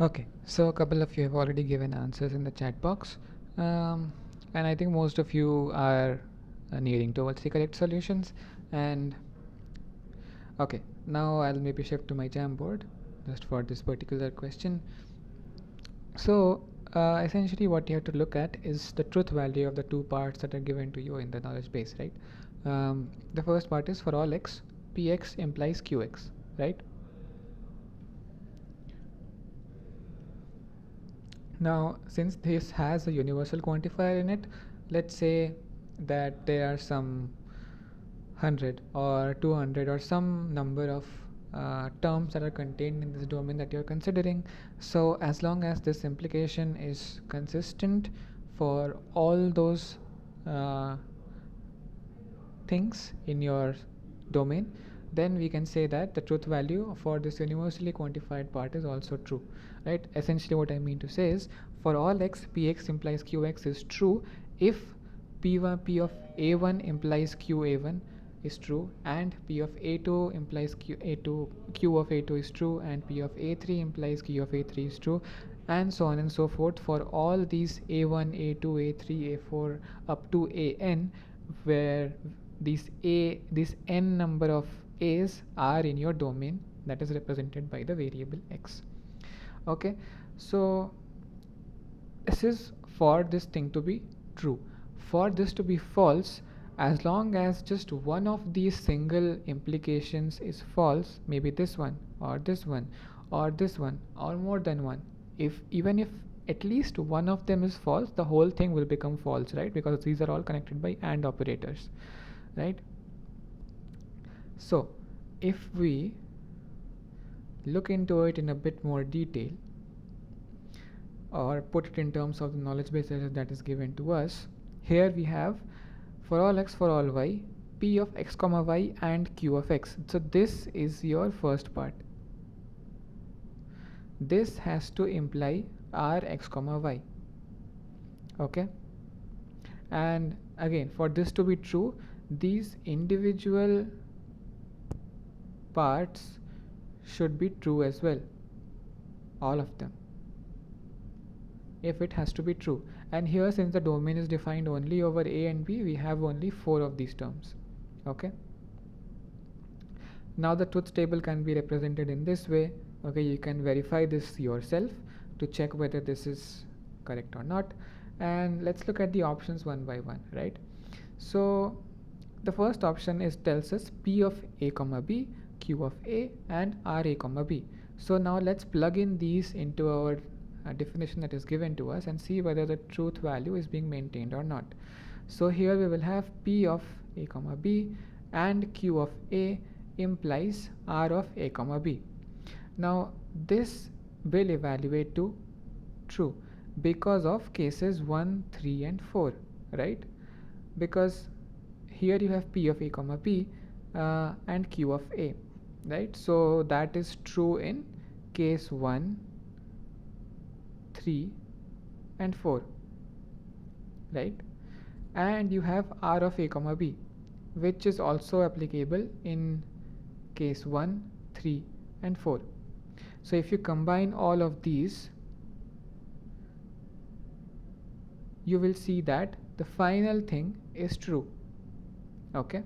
Okay, so a couple of you have already given answers in the chat box, um, and I think most of you are nearing towards the correct solutions. And okay, now I'll maybe shift to my Jamboard just for this particular question. So essentially what you have to look at is the truth value of the two parts that are given to you in the knowledge base, right? The first part is for all x, px implies qx, right? Now, since this has a universal quantifier in it, let's say that there are some 100 or 200 or some number of terms that are contained in this domain that you're considering. So as long as this implication is consistent for all those uh, things in your domain, then we can say that the truth value for this universally quantified part is also true, right? Essentially what I mean to say is, for all x, px implies qx is true if p of a1 implies qa1 is true, and p of a2 implies q of a2 is true, and p of a3 implies q of a3 is true, and so on and so forth for all these a1, a2, a3, a4 up to an, where this n number of a's are in your domain that is represented by the variable x. Okay, so this is for this thing to be true. For this to be false, as long as just one of these single implications is false, maybe this one or this one or this one or more than one, if even if at least one of them is false, the whole thing will become false, right? Because these are all connected by AND operators, right? So if we look into it in a bit more detail, or put it in terms of the knowledge base that is given to us, here we have for all x for all y, p of x comma y and q of x. So this is your first part. This has to imply r x comma y. Okay, and again, for this to be true, these individual parts should be true as well, all of them, if it has to be true. And here, since the domain is defined only over a and b, we have only 4 of these terms. Okay, now the truth table can be represented in this way. Okay, you can verify this yourself to check whether this is correct or not. And let's look at the options one by one, right? So the first option is tells us p of a comma b, q of a, and r a comma b. So now let's plug in these into our definition that is given to us and see whether the truth value is being maintained or not. So here we will have p of a comma b and q of a implies r of a comma b. Now this will evaluate to true because of cases 1, 3 and 4, right? Because here you have p of a comma b and q of a, right? So that is true in case 1, 3 and 4, right? And you have r of a comma b, which is also applicable in case 1, 3 and 4. So if you combine all of these, you will see that the final thing is true. Okay,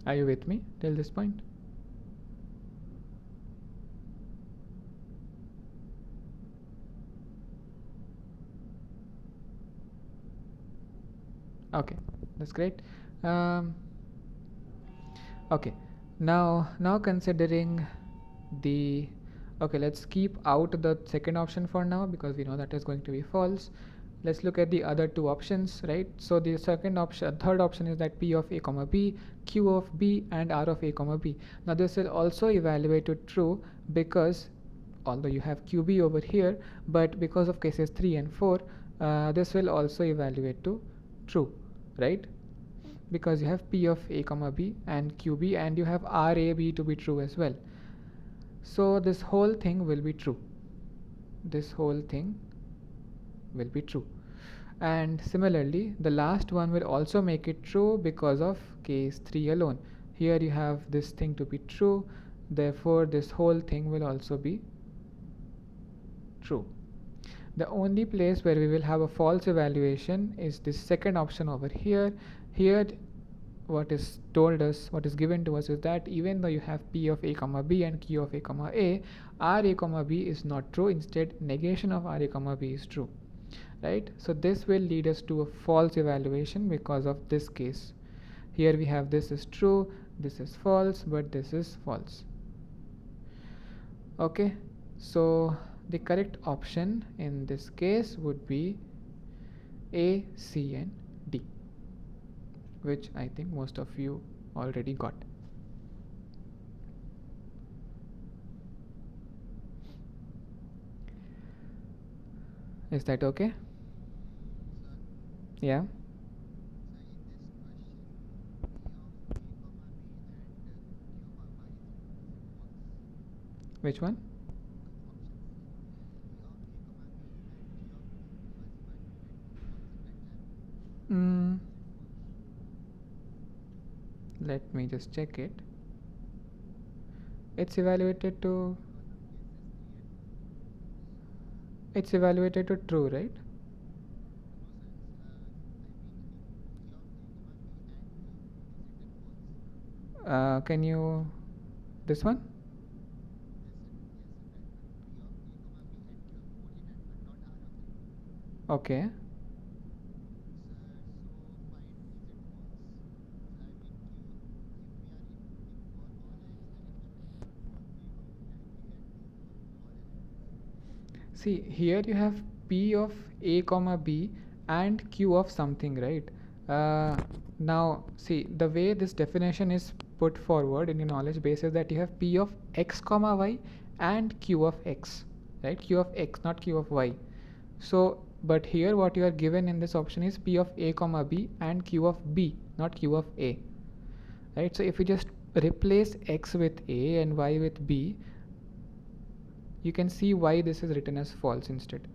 are you with me till this point? Okay, that's great. Okay, now considering the okay, let's keep out the second option for now because we know that is going to be false. Let's look at the other two options, right? So the third option is that p of a comma b, q of b and r of a comma b. Now this will also evaluate to true because although you have qb over here, but because of cases 3 and 4, this will also evaluate to true, right? Because you have p of a comma b and qb, and you have rab to be true as well. So this whole thing will be true. This whole thing will be true. And similarly, the last one will also make it true because of case 3 alone. Here you have this thing to be true, therefore this whole thing will also be true. The only place where we will have a false evaluation is this second option over here. Here what is given to us is that even though you have p of a comma b and q of a comma a, r a comma b is not true. Instead, negation of r a comma b is true, right? So this will lead us to a false evaluation because of this case. Here we have this is true, this is false, but this is false. Okay, so the correct option in this case would be A, C and D, which I think most of you already got. Is that okay? Yeah. Which one? Mm, let me just check it. It's evaluated to it's evaluated to true, right? Can you this one? Okay. See, here you have P of A comma B and Q of something, right? Now, see, the way this definition is put forward in your knowledge base is that you have P of X comma Y and Q of X, right? Q of X, not Q of Y. So, but here what you are given in this option is P of A comma B and Q of B, not Q of A, right? So, if you just replace X with A and Y with B, you can see why this is written as false instead.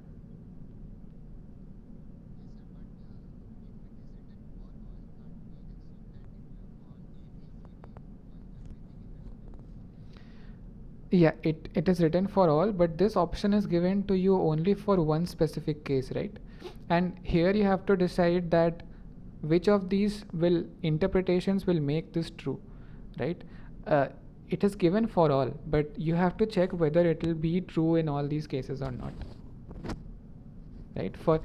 Yeah, it is written for all, but this option is given to you only for one specific case, right? And here you have to decide that which of these will interpretations will make this true, right? It is given for all, but you have to check whether it will be true in all these cases or not, right? For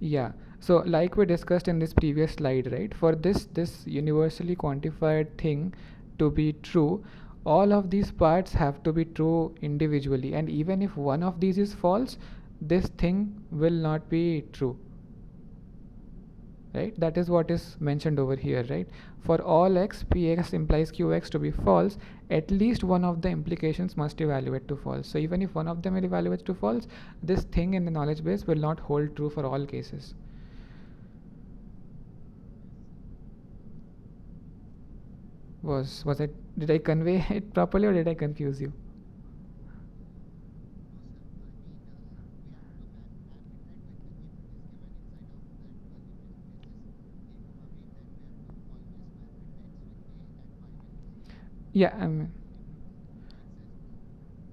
Yeah, so like we discussed in this previous slide, right? For this universally quantified thing to be true, all of these parts have to be true individually, and even if one of these is false, this thing will not be true, right? That is what is mentioned over here, right? For all x, px implies qx to be false, at least one of the implications must evaluate to false. So even if one of them evaluates to false, this thing in the knowledge base will not hold true for all cases. Was it, did I convey it properly or did I confuse you? Yeah,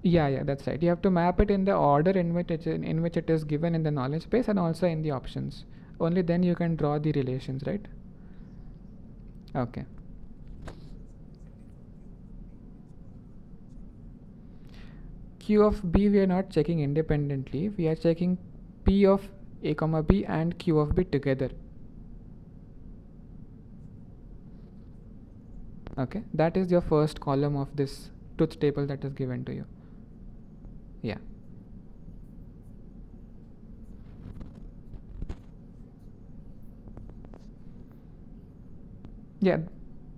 yeah, that's right. You have to map it in the order in which it is given in the knowledge base and also in the options. Only then you can draw the relations, right? Okay. Q of B we are not checking independently. We are checking P of A comma B and Q of B together. Okay, that is your first column of this truth table that is given to you. Yeah. Yeah,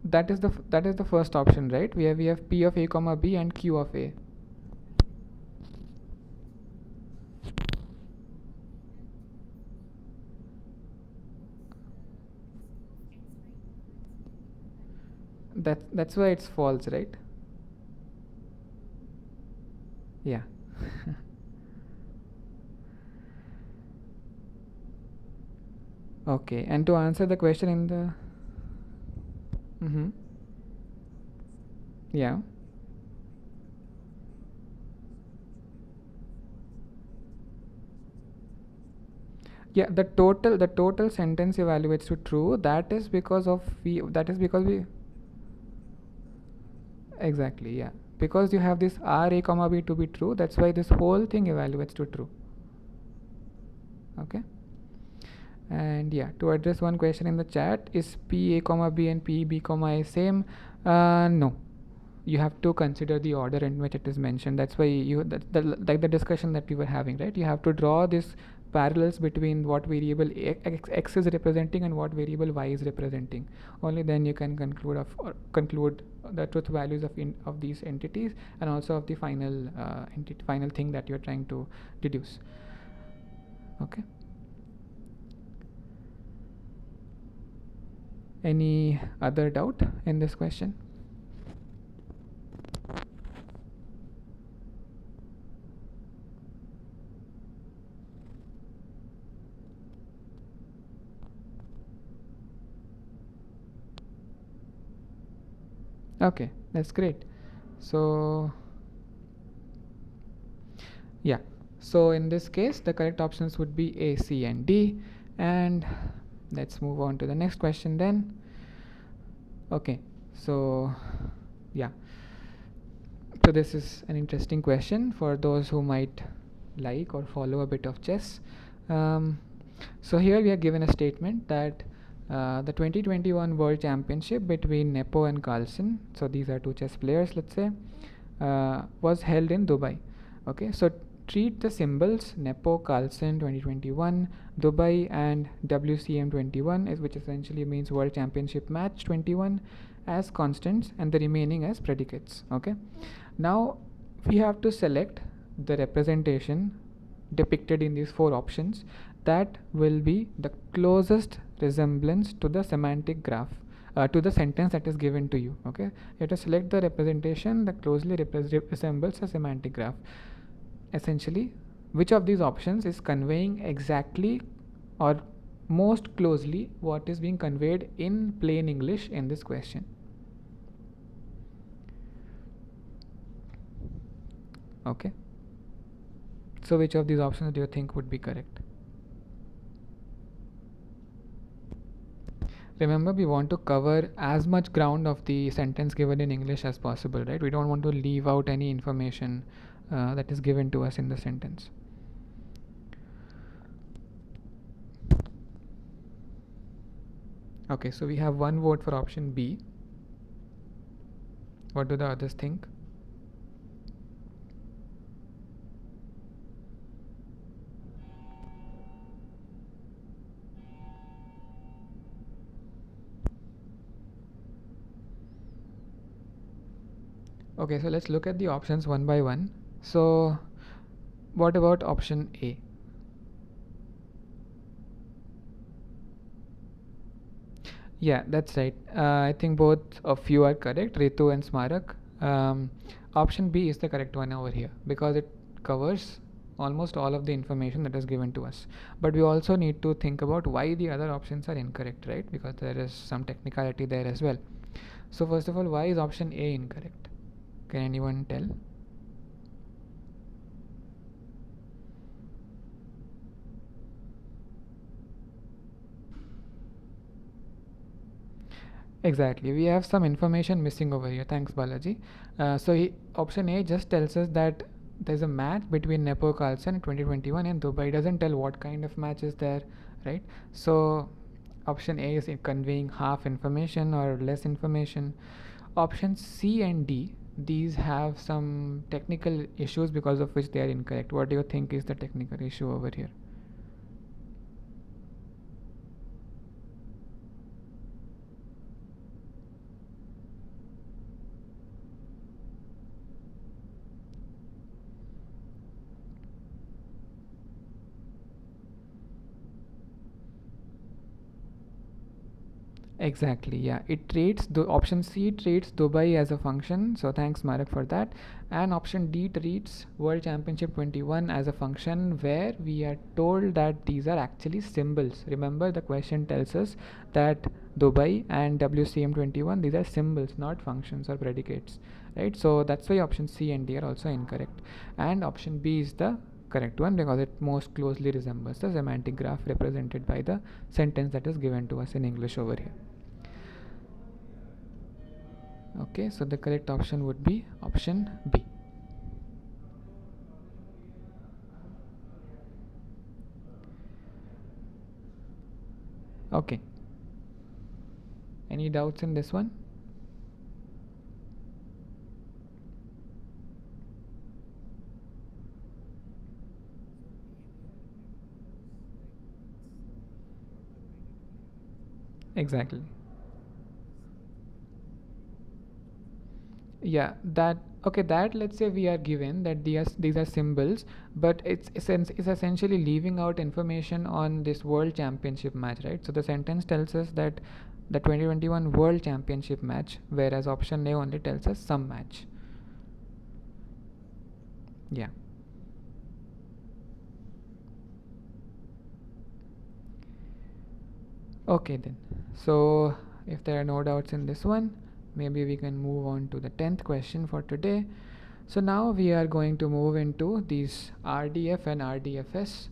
that is the first option, right? We have P of A comma B and Q of A. That's why it's false, right? Yeah. Okay, and to answer the question in the mm-hmm. Yeah. Yeah, the total sentence evaluates to true. That is because of we that is because we exactly, yeah. Because you have this R A comma B to be true, that's why this whole thing evaluates to true. Okay. And yeah, to address one question in the chat, is P A comma B and P B comma A same? No, you have to consider the order in which it is mentioned. That's why like the discussion that we were having, right? You have to draw this parallels between what variable x is representing and what variable y is representing. Only then you can conclude the truth values of these entities, and also of the final thing that you're trying to deduce. Okay. Any other doubt in this question? Okay, that's great. So yeah, so in this case the correct options would be A, C and D. And let's move on to the next question then. Okay, so yeah, so this is an interesting question for those who might like or follow a bit of chess. So here we are given a statement that the 2021 World Championship between Nepo and Carlsen, so these are two chess players, let's say, was held in Dubai. Okay, so treat the symbols Nepo, Carlsen 2021, Dubai, and WCM 21, which essentially means World Championship Match 21, as constants, and the remaining as predicates. Okay, now we have to select the representation depicted in these four options that will be the closest resemblance to the semantic graph, to the sentence that is given to you. Okay, you have to select the representation that closely resembles a semantic graph. Essentially, which of these options is conveying exactly or most closely what is being conveyed in plain English in this question. Okay, so which of these options do you think would be correct? Remember, we want to cover as much ground of the sentence given in English as possible, right? We don't want to leave out any information that is given to us in the sentence. Okay, so we have one vote for option B. What do the others think? Okay, so let's look at the options one by one. So, what about option A? Yeah, that's right. I think both of you are correct, Ritu and Smarak. Option B is the correct one over here because it covers almost all of the information that is given to us. But we also need to think about why the other options are incorrect, right? Because there is some technicality there as well. So, first of all, why is option A incorrect? Can anyone tell? Exactly, we have some information missing over here. Thanks, Balaji. Option A just tells us that there's a match between Nepo Carlsen in 2021 and Dubai. It doesn't tell what kind of match is there, right? So, option A is conveying half information or less information. Options C and D, these have some technical issues because of which they are incorrect. What do you think is the technical issue over here? Exactly, yeah. It treats the option C treats Dubai as a function. So thanks, Marek, for that. And option D treats World Championship 21 as a function where we are told that these are actually symbols. Remember, the question tells us that Dubai and WCM 21, these are symbols, not functions or predicates, right? So that's why option C and D are also incorrect. And option B is the correct one because it most closely resembles the semantic graph represented by the sentence that is given to us in English over here. Okay, so the correct option would be option B. Okay, any doubts in this one? Exactly. Yeah, that okay. That, let's say we are given that these are symbols, but it's essentially leaving out information on this World Championship match, right? So the sentence tells us that the 2021 World Championship match, whereas option A only tells us some match. Yeah. Okay then. So if there are no doubts in this one, maybe we can move on to the 10th question for today. So now we are going to move into these RDF and RDFS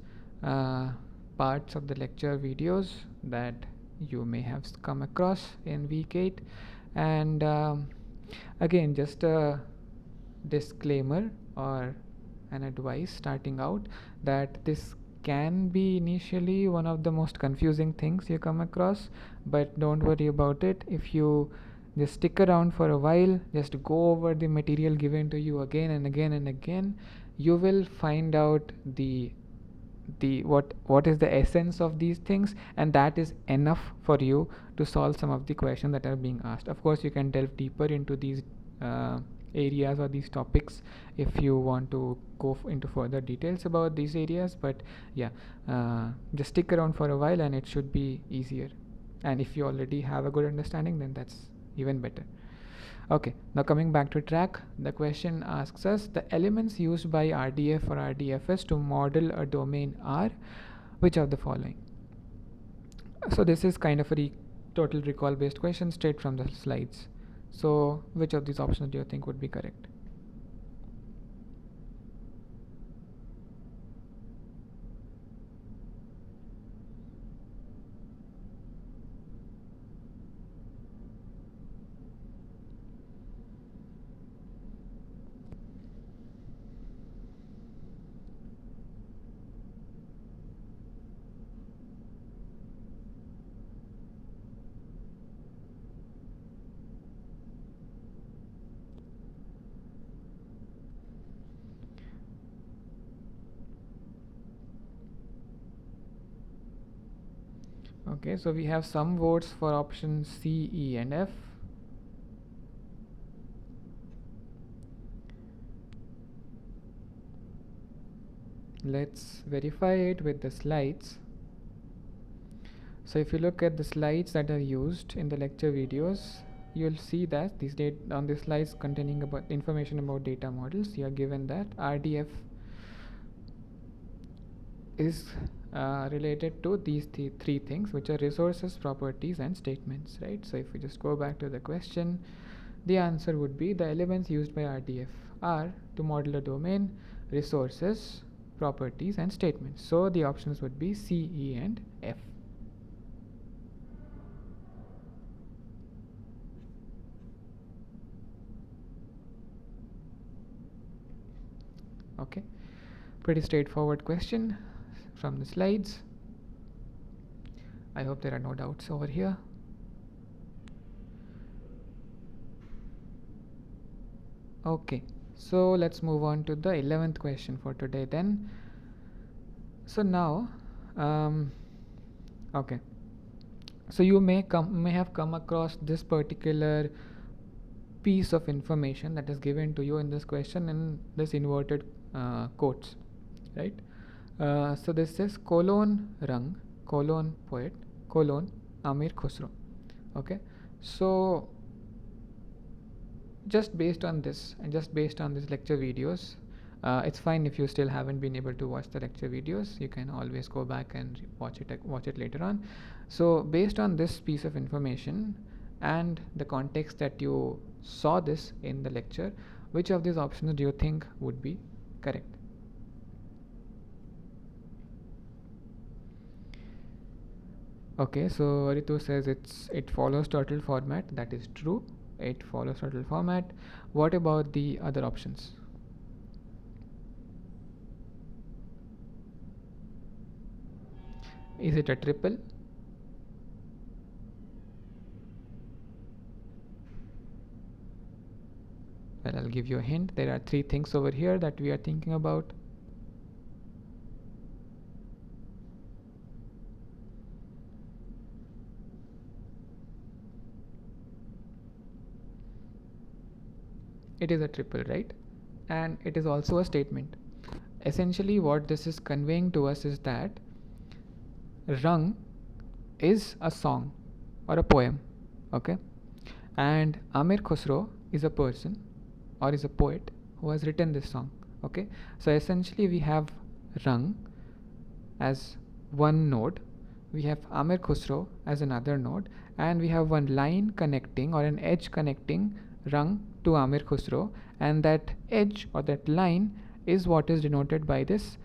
parts of the lecture videos that you may have come across in week 8. And again, just a disclaimer or an advice starting out that this can be initially one of the most confusing things you come across, but don't worry about it. If you just stick around for a while, just go over the material given to you again and again and again, you will find out the what is the essence of these things, and that is enough for you to solve some of the questions that are being asked. Of course, you can delve deeper into these areas or these topics if you want to go into further details about these areas, but yeah, just stick around for a while and it should be easier. And if you already have a good understanding, then that's even better. Okay, now coming back to track, the question asks us the elements used by RDF or RDFS to model a domain are which of the following. So this is kind of a total recall based question straight from the slides. So which of these options do you think would be correct? Okay, so we have some votes for option C, E, and F. Let's verify it with the slides. So if you look at the slides that are used in the lecture videos, you'll see that these on the slides containing about information about data models, you are given that RDF is related to these three things, which are resources, properties, and statements, right? So if we just go back to the question, the answer would be the elements used by RDF are to model a domain, resources, properties, and statements. So the options would be C, E, and F. Okay, pretty straightforward question from the slides. I hope there are no doubts over here. Okay, so let's move on to the 11th question for today then. So now, okay, so you may have come across this particular piece of information that is given to you in this question in this inverted quotes, right? So this says colon Rang, colon poet, colon Amir Khusro. Okay, so just based on this and just based on these lecture videos, it's fine if you still haven't been able to watch the lecture videos. You can always go back and watch it later on. So based on this piece of information and the context that you saw this in the lecture, which of these options do you think would be correct? Okay, so Ritu says it follows turtle format. That is true. It follows turtle format. What about the other options? Is it a triple? Well, I'll give you a hint. There are three things over here that we are thinking about. it is a triple, right? And it is also a statement. Essentially what this is conveying to us is that Rang is a song or a poem, okay? And Amir Khusro is a person or is a poet who has written this song, okay? So essentially we have Rang as one node, we have Amir Khusro as another node, and we have one line connecting or an edge connecting Rang to Amir Khusro, and that edge or that line is what is denoted by this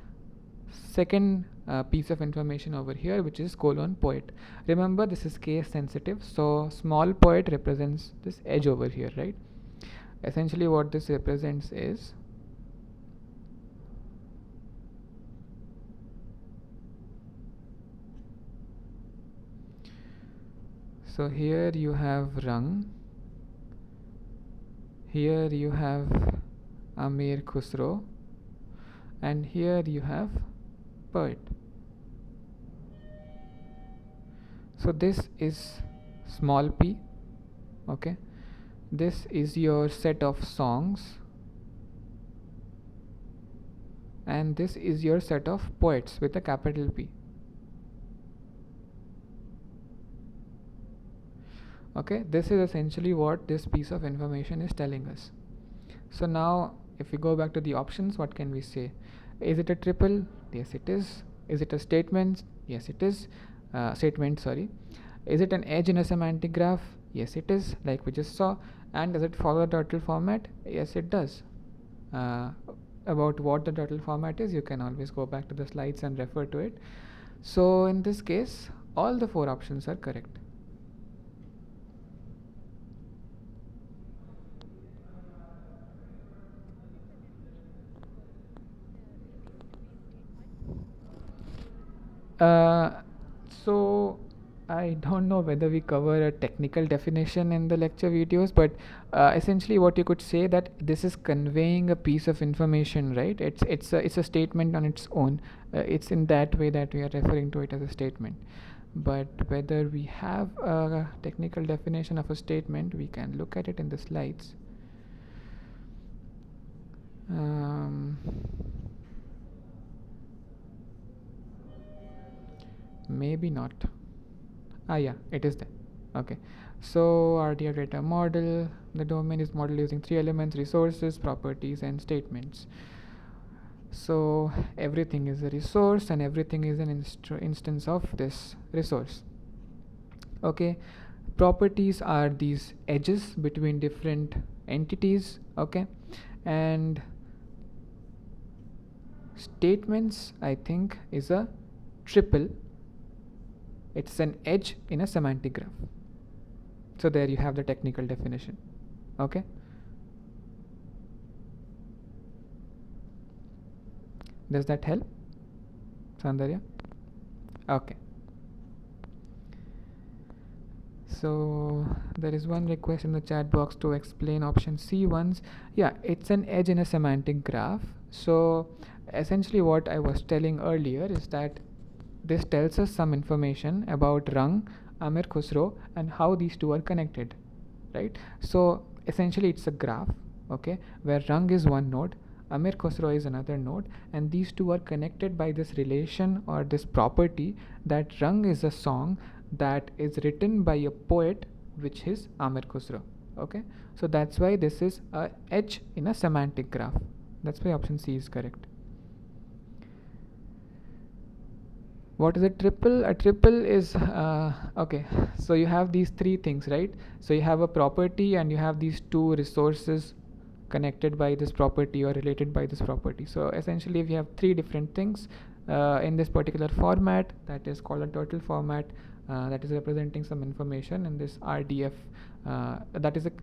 second piece of information over here, which is colon poet. Remember, this is case sensitive, so small poet represents this edge over here, right? Essentially what this represents is so here you have Rang, here you have Amir Khusro, and here you have poet. So this is small p, okay? This is your set of songs, and this is your set of poets with a capital P. Okay, this is essentially what this piece of information is telling us. So now if we go back to the options, what can we say? Is it a triple? Yes, it is. Is it a statement? Yes, it is. Statement, sorry. Is it an edge in a semantic graph? Yes, it is, like we just saw. And does it follow the turtle format? Yes, it does. About what the turtle format is, you can always go back to the slides and refer to it. So in this case, all the four options are correct. So I don't know whether we cover a technical definition in the lecture videos, but essentially what you could say that this is conveying a piece of information, right? It's a statement on its own. It's in that way that we are referring to it as a statement. But whether we have a technical definition of a statement, we can look at it in the slides. Maybe not. Yeah, it is there. Okay, so RDF data model, the domain is modeled using three elements: resources, properties, and statements. So everything is a resource and everything is an instance of this resource. Okay, properties are these edges between different entities, okay, and statements, I think, is a triple. It's an edge in a semantic graph. So there you have the technical definition. Okay, does that help, Sandarya? Okay, so there is one request in the chat box to explain option C once. Yeah, it's an edge in a semantic graph. So essentially what I was telling earlier is that this tells us some information about Rang, Amir Khusro, and how these two are connected, right? So essentially it's a graph, okay, where Rang is one node, Amir Khusro is another node, and these two are connected by this relation or this property that Rang is a song that is written by a poet, which is Amir Khusro. Okay, so that's why this is a edge in a semantic graph. That's why option C is correct. What is a triple? A triple is okay, so you have these three things, right? So you have a property and you have these two resources connected by this property or related by this property. So essentially we have three different things in this particular format that is called a turtle format, that is representing some information in this RDF.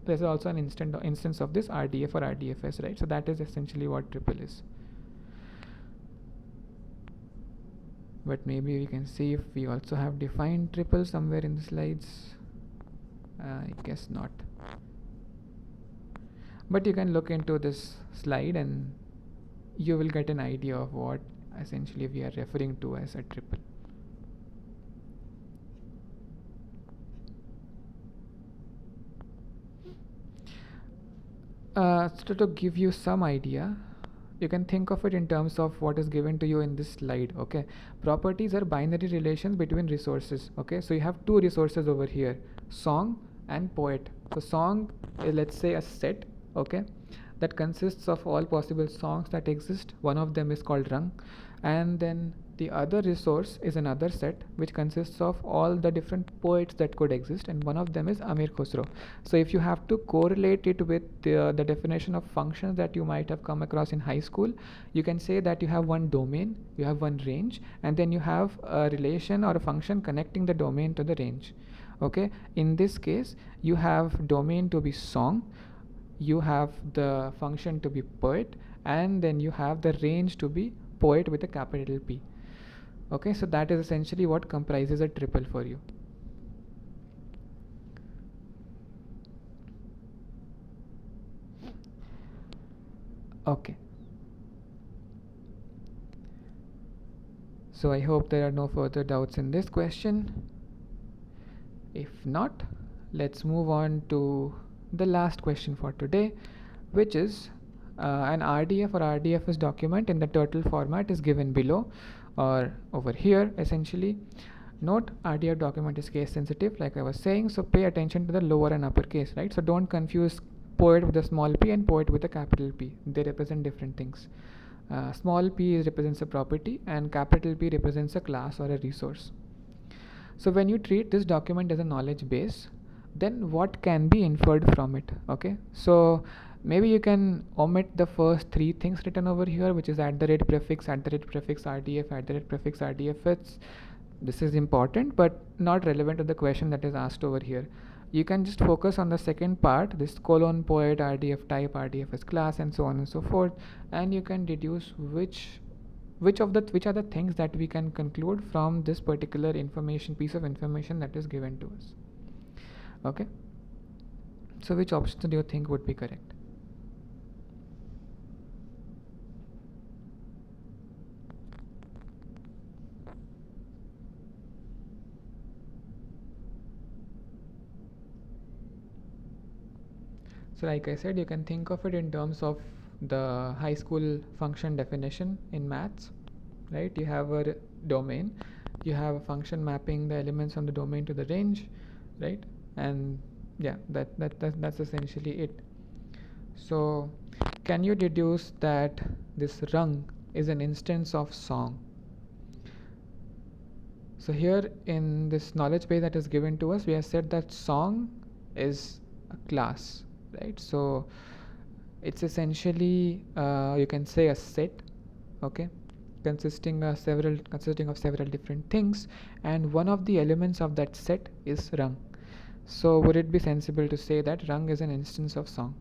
There's also an instance of this RDF or RDFS, right? So that is essentially what triple is. But maybe we can see if we also have defined triple somewhere in the slides. I guess not. But you can look into this slide and you will get an idea of what essentially we are referring to as a triple. So to give you some idea, you can think of it in terms of what is given to you in this slide. Okay, properties are binary relations between resources. Okay, so you have two resources over here, song and poet. So song is, let's say, a set, okay, that consists of all possible songs that exist. One of them is called rang, and then the other resource is another set which consists of all the different poets that could exist, and one of them is Amir Khusro. So if you have to correlate it with the definition of functions that you might have come across in high school, you can say that you have one domain, you have one range, and then you have a relation or a function connecting the domain to the range. Okay, in this case you have domain to be song, you have the function to be poet, and then you have the range to be poet with a capital P. Okay, so that is essentially what comprises a triple for you. Okay, so I hope there are no further doubts in this question. If not, let's move on to the last question for today, which is an RDF or RDFS document in the turtle format is given below or over here essentially. Note, RDF document is case sensitive, like I was saying, so pay attention to the lower and upper case, right? So don't confuse poet with a small p and poet with a capital P. They represent different things. Small p represents a property and capital P represents a class or a resource. So when you treat this document as a knowledge base, then what can be inferred from it? Okay, so maybe you can omit the first three things written over here, which is @ prefix, RDF, prefix RDFs. This is important but not relevant to the question that is asked over here. You can just focus on the second part, this colon poet, RDF type, RDFS class, and so on and so forth, and you can deduce which are the things that we can conclude from this particular piece of information that is given to us. Okay, so which option do you think would be correct? So like I said, you can think of it in terms of the high school function definition in maths, right? You have a domain, you have a function mapping the elements on the domain to the range, right? And yeah, that's essentially it. So can you deduce that this rang is an instance of song? So here in this knowledge base that is given to us, we have said that song is a class, right? So it's essentially you can say a set, okay, consisting of several different things, and one of the elements of that set is rang. So would it be sensible to say that rang is an instance of song?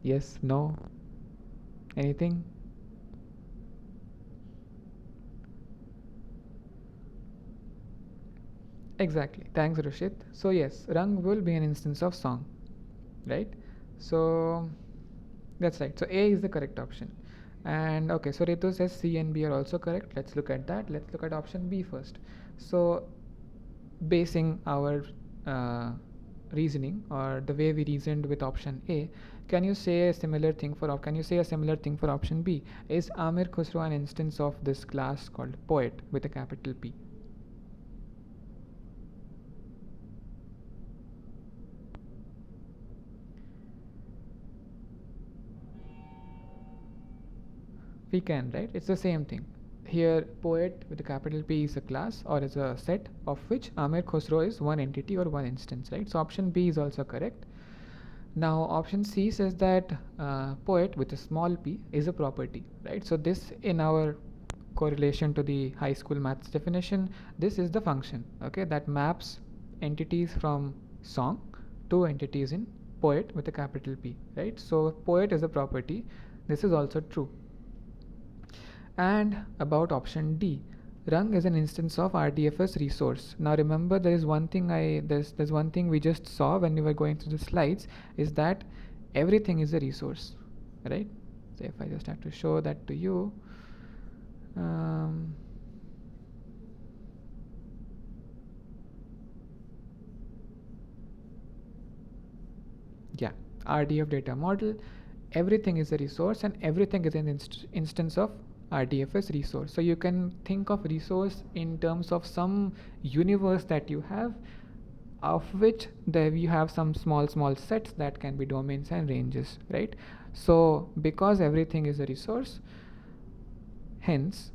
Yes, no, anything? Exactly, thanks Rushit. So yes, rang will be an instance of song, right? So that's right, so A is the correct option. And okay, so Ritu says C and B are also correct. Let's look at that. Let's look at option B first. So basing our reasoning or the way we reasoned with option A, can you say a similar thing for option B? Is Amir Khusro an instance of this class called poet with a capital P? We can, right? It's the same thing. Here, poet with a capital P is a class or is a set of which Amir Khusro is one entity or one instance, right? So option B is also correct. Now option C says that poet with a small p is a property, right? So this, in our correlation to the high school maths definition, this is the function, okay, that maps entities from song to entities in poet with a capital P, right? So poet is a property. This is also true. And about option D, rang is an instance of RDFS resource. Now remember, there is one thing there's one thing we just saw when we were going through the slides, is that everything is a resource, right? So if I just have to show that to you, yeah, RDF data model, everything is a resource and everything is an instance of RDF as resource. So you can think of resource in terms of some universe that you have, of which there you have some small sets that can be domains and ranges, right? So because everything is a resource, hence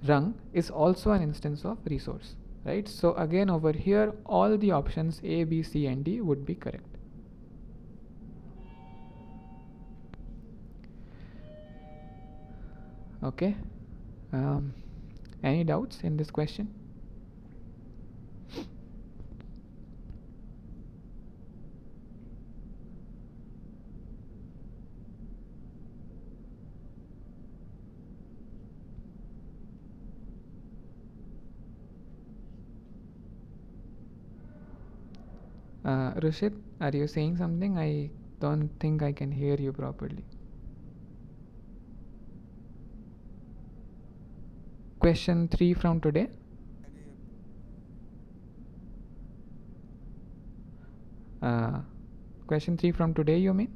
rung is also an instance of resource, right? So again over here all the options A, B, C and D would be correct. Okay, any doubts in this question? Rushit, are you saying something? I don't think I can hear you properly. Question 3 from today. Question 3 from today, you mean?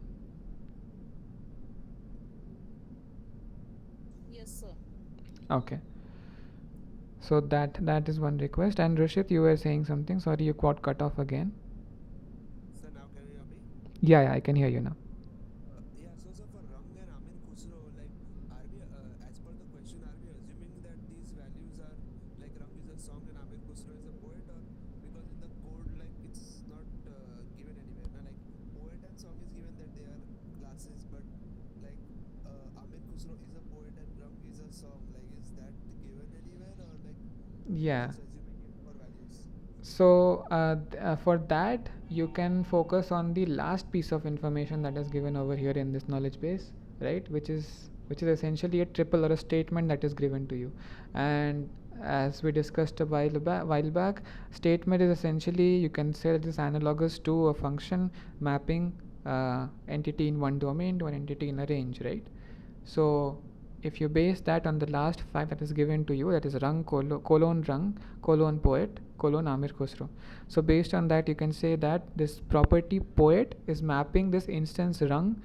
Yes, sir. Okay. So that is one request. And Rishit, you were saying something. Sorry, you got cut off again. Sir, now can you hear me? Yeah, I can hear you now. Yeah, so sir, for Rang and Amir Khusro, like, are we, as per the question, are we assuming that these values are like Rang is a song and Amir Khusro is a poet, or because in the code, like, it's not given anywhere? Now, like, poet and song is given that they are classes, but like, Amir Khusro is a poet and Rang is a song. Like, is that given anywhere, or like, we are Yeah. just assuming it for values? So for that, you can focus on the last piece of information that is given over here in this knowledge base, right? Which is essentially a triple or a statement that is given to you. And as we discussed a while back, statement is essentially, you can say, it is analogous to a function mapping entity in one domain to an entity in a range, right? So if you base that on the last five that is given to you, that is rung colon rung colon poet colon Amir Khusro. So based on that, you can say that this property poet is mapping this instance rung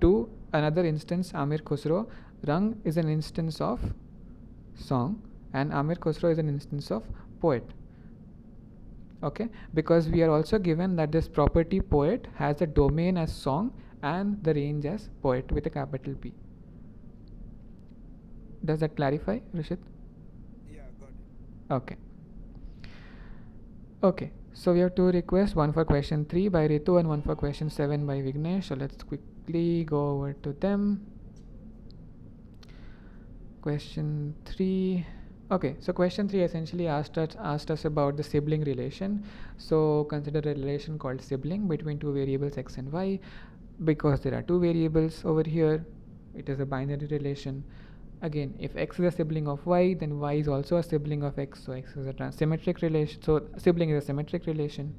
to another instance Amir Khusro. Rung is an instance of song and Amir Khusro is an instance of poet. Okay, because we are also given that this property poet has a domain as song and the range as poet with a capital P. Does that clarify, Rishit? Yeah, got it. Okay. Okay. So we have two requests, one for question 3 by Ritu and one for question 7 by Vignesh. So let's quickly go over to them. Question 3. Okay, so question 3 essentially asked us about the sibling relation. So consider a relation called sibling between two variables x and y. Because there are two variables over here, it is a binary relation. Again, if x is a sibling of y, then y is also a sibling of x, so x is a symmetric relation, so sibling is a symmetric relation.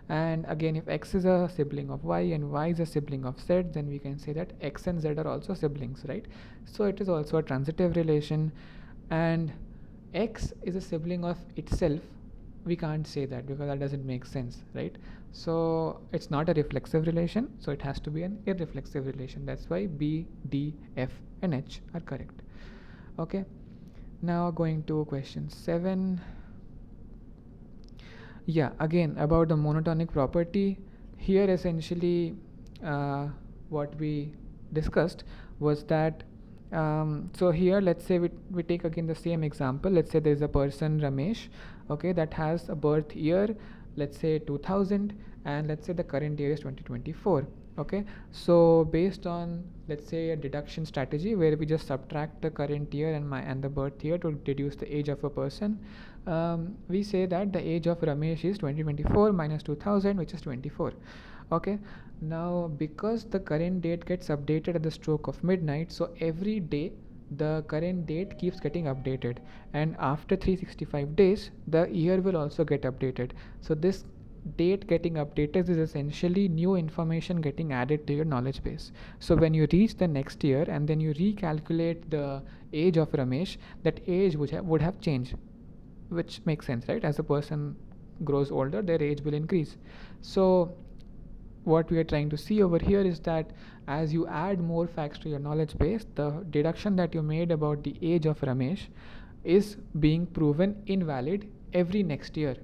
And again, if x is a sibling of y and y is a sibling of z, then we can say that x and z are also siblings, right? So it is also a transitive relation. And x is a sibling of itself, we can't say that because that doesn't make sense, right? So it's not a reflexive relation, so it has to be an irreflexive relation. That's why B, D, F and H are correct. Okay, now going to question 7. Yeah, again about the monotonic property. Here essentially what we discussed was that so here let's say we take again the same example. Let's say there is a person Ramesh, okay, that has a birth year, let's say 2000, and let's say the current year is 2024. Okay, so based on, let's say, a deduction strategy where we just subtract the current year and the birth year to deduce the age of a person, we say that the age of Ramesh is 2024 minus 2000, which is 24. Okay, now because the current date gets updated at the stroke of midnight, so every day the current date keeps getting updated, and after 365 days the year will also get updated. So date getting updated is essentially new information getting added to your knowledge base. So when you reach the next year and then you recalculate the age of Ramesh, that age would have changed, which makes sense, right? As a person grows older, their age will increase. So what we are trying to see over here is that as you add more facts to your knowledge base, the deduction that you made about the age of Ramesh is being proven invalid every next year,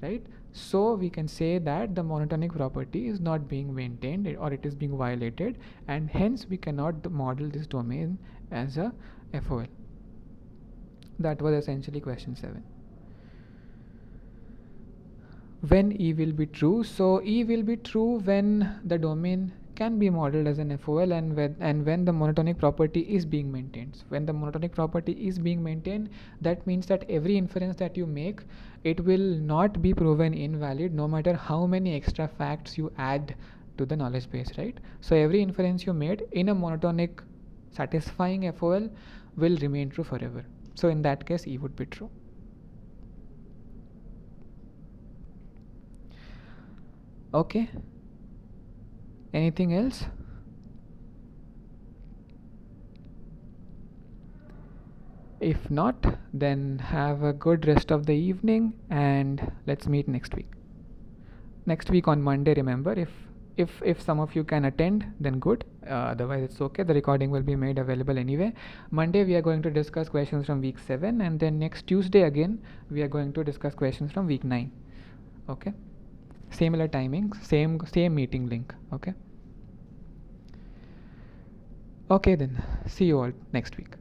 right? So we can say that the monotonic property is not being maintained or it is being violated, and hence we cannot model this domain as a FOL. That was essentially question 7. When E will be true? So E will be true when the domain can be modeled as an FOL, and when the monotonic property is being maintained. When the monotonic property is being maintained, that means that every inference that you make, it will not be proven invalid no matter how many extra facts you add to the knowledge base, right? So every inference you made in a monotonic satisfying FOL will remain true forever. So in that case, E would be true. Okay. Anything else? If not, then have a good rest of the evening and let's meet next week. Next week on Monday, remember, if some of you can attend, then good. Otherwise, it's okay. The recording will be made available anyway. Monday, we are going to discuss questions from week 7, and then next Tuesday again, we are going to discuss questions from week 9. Okay. Similar timings, same meeting link. Okay. Okay then. See you all next week.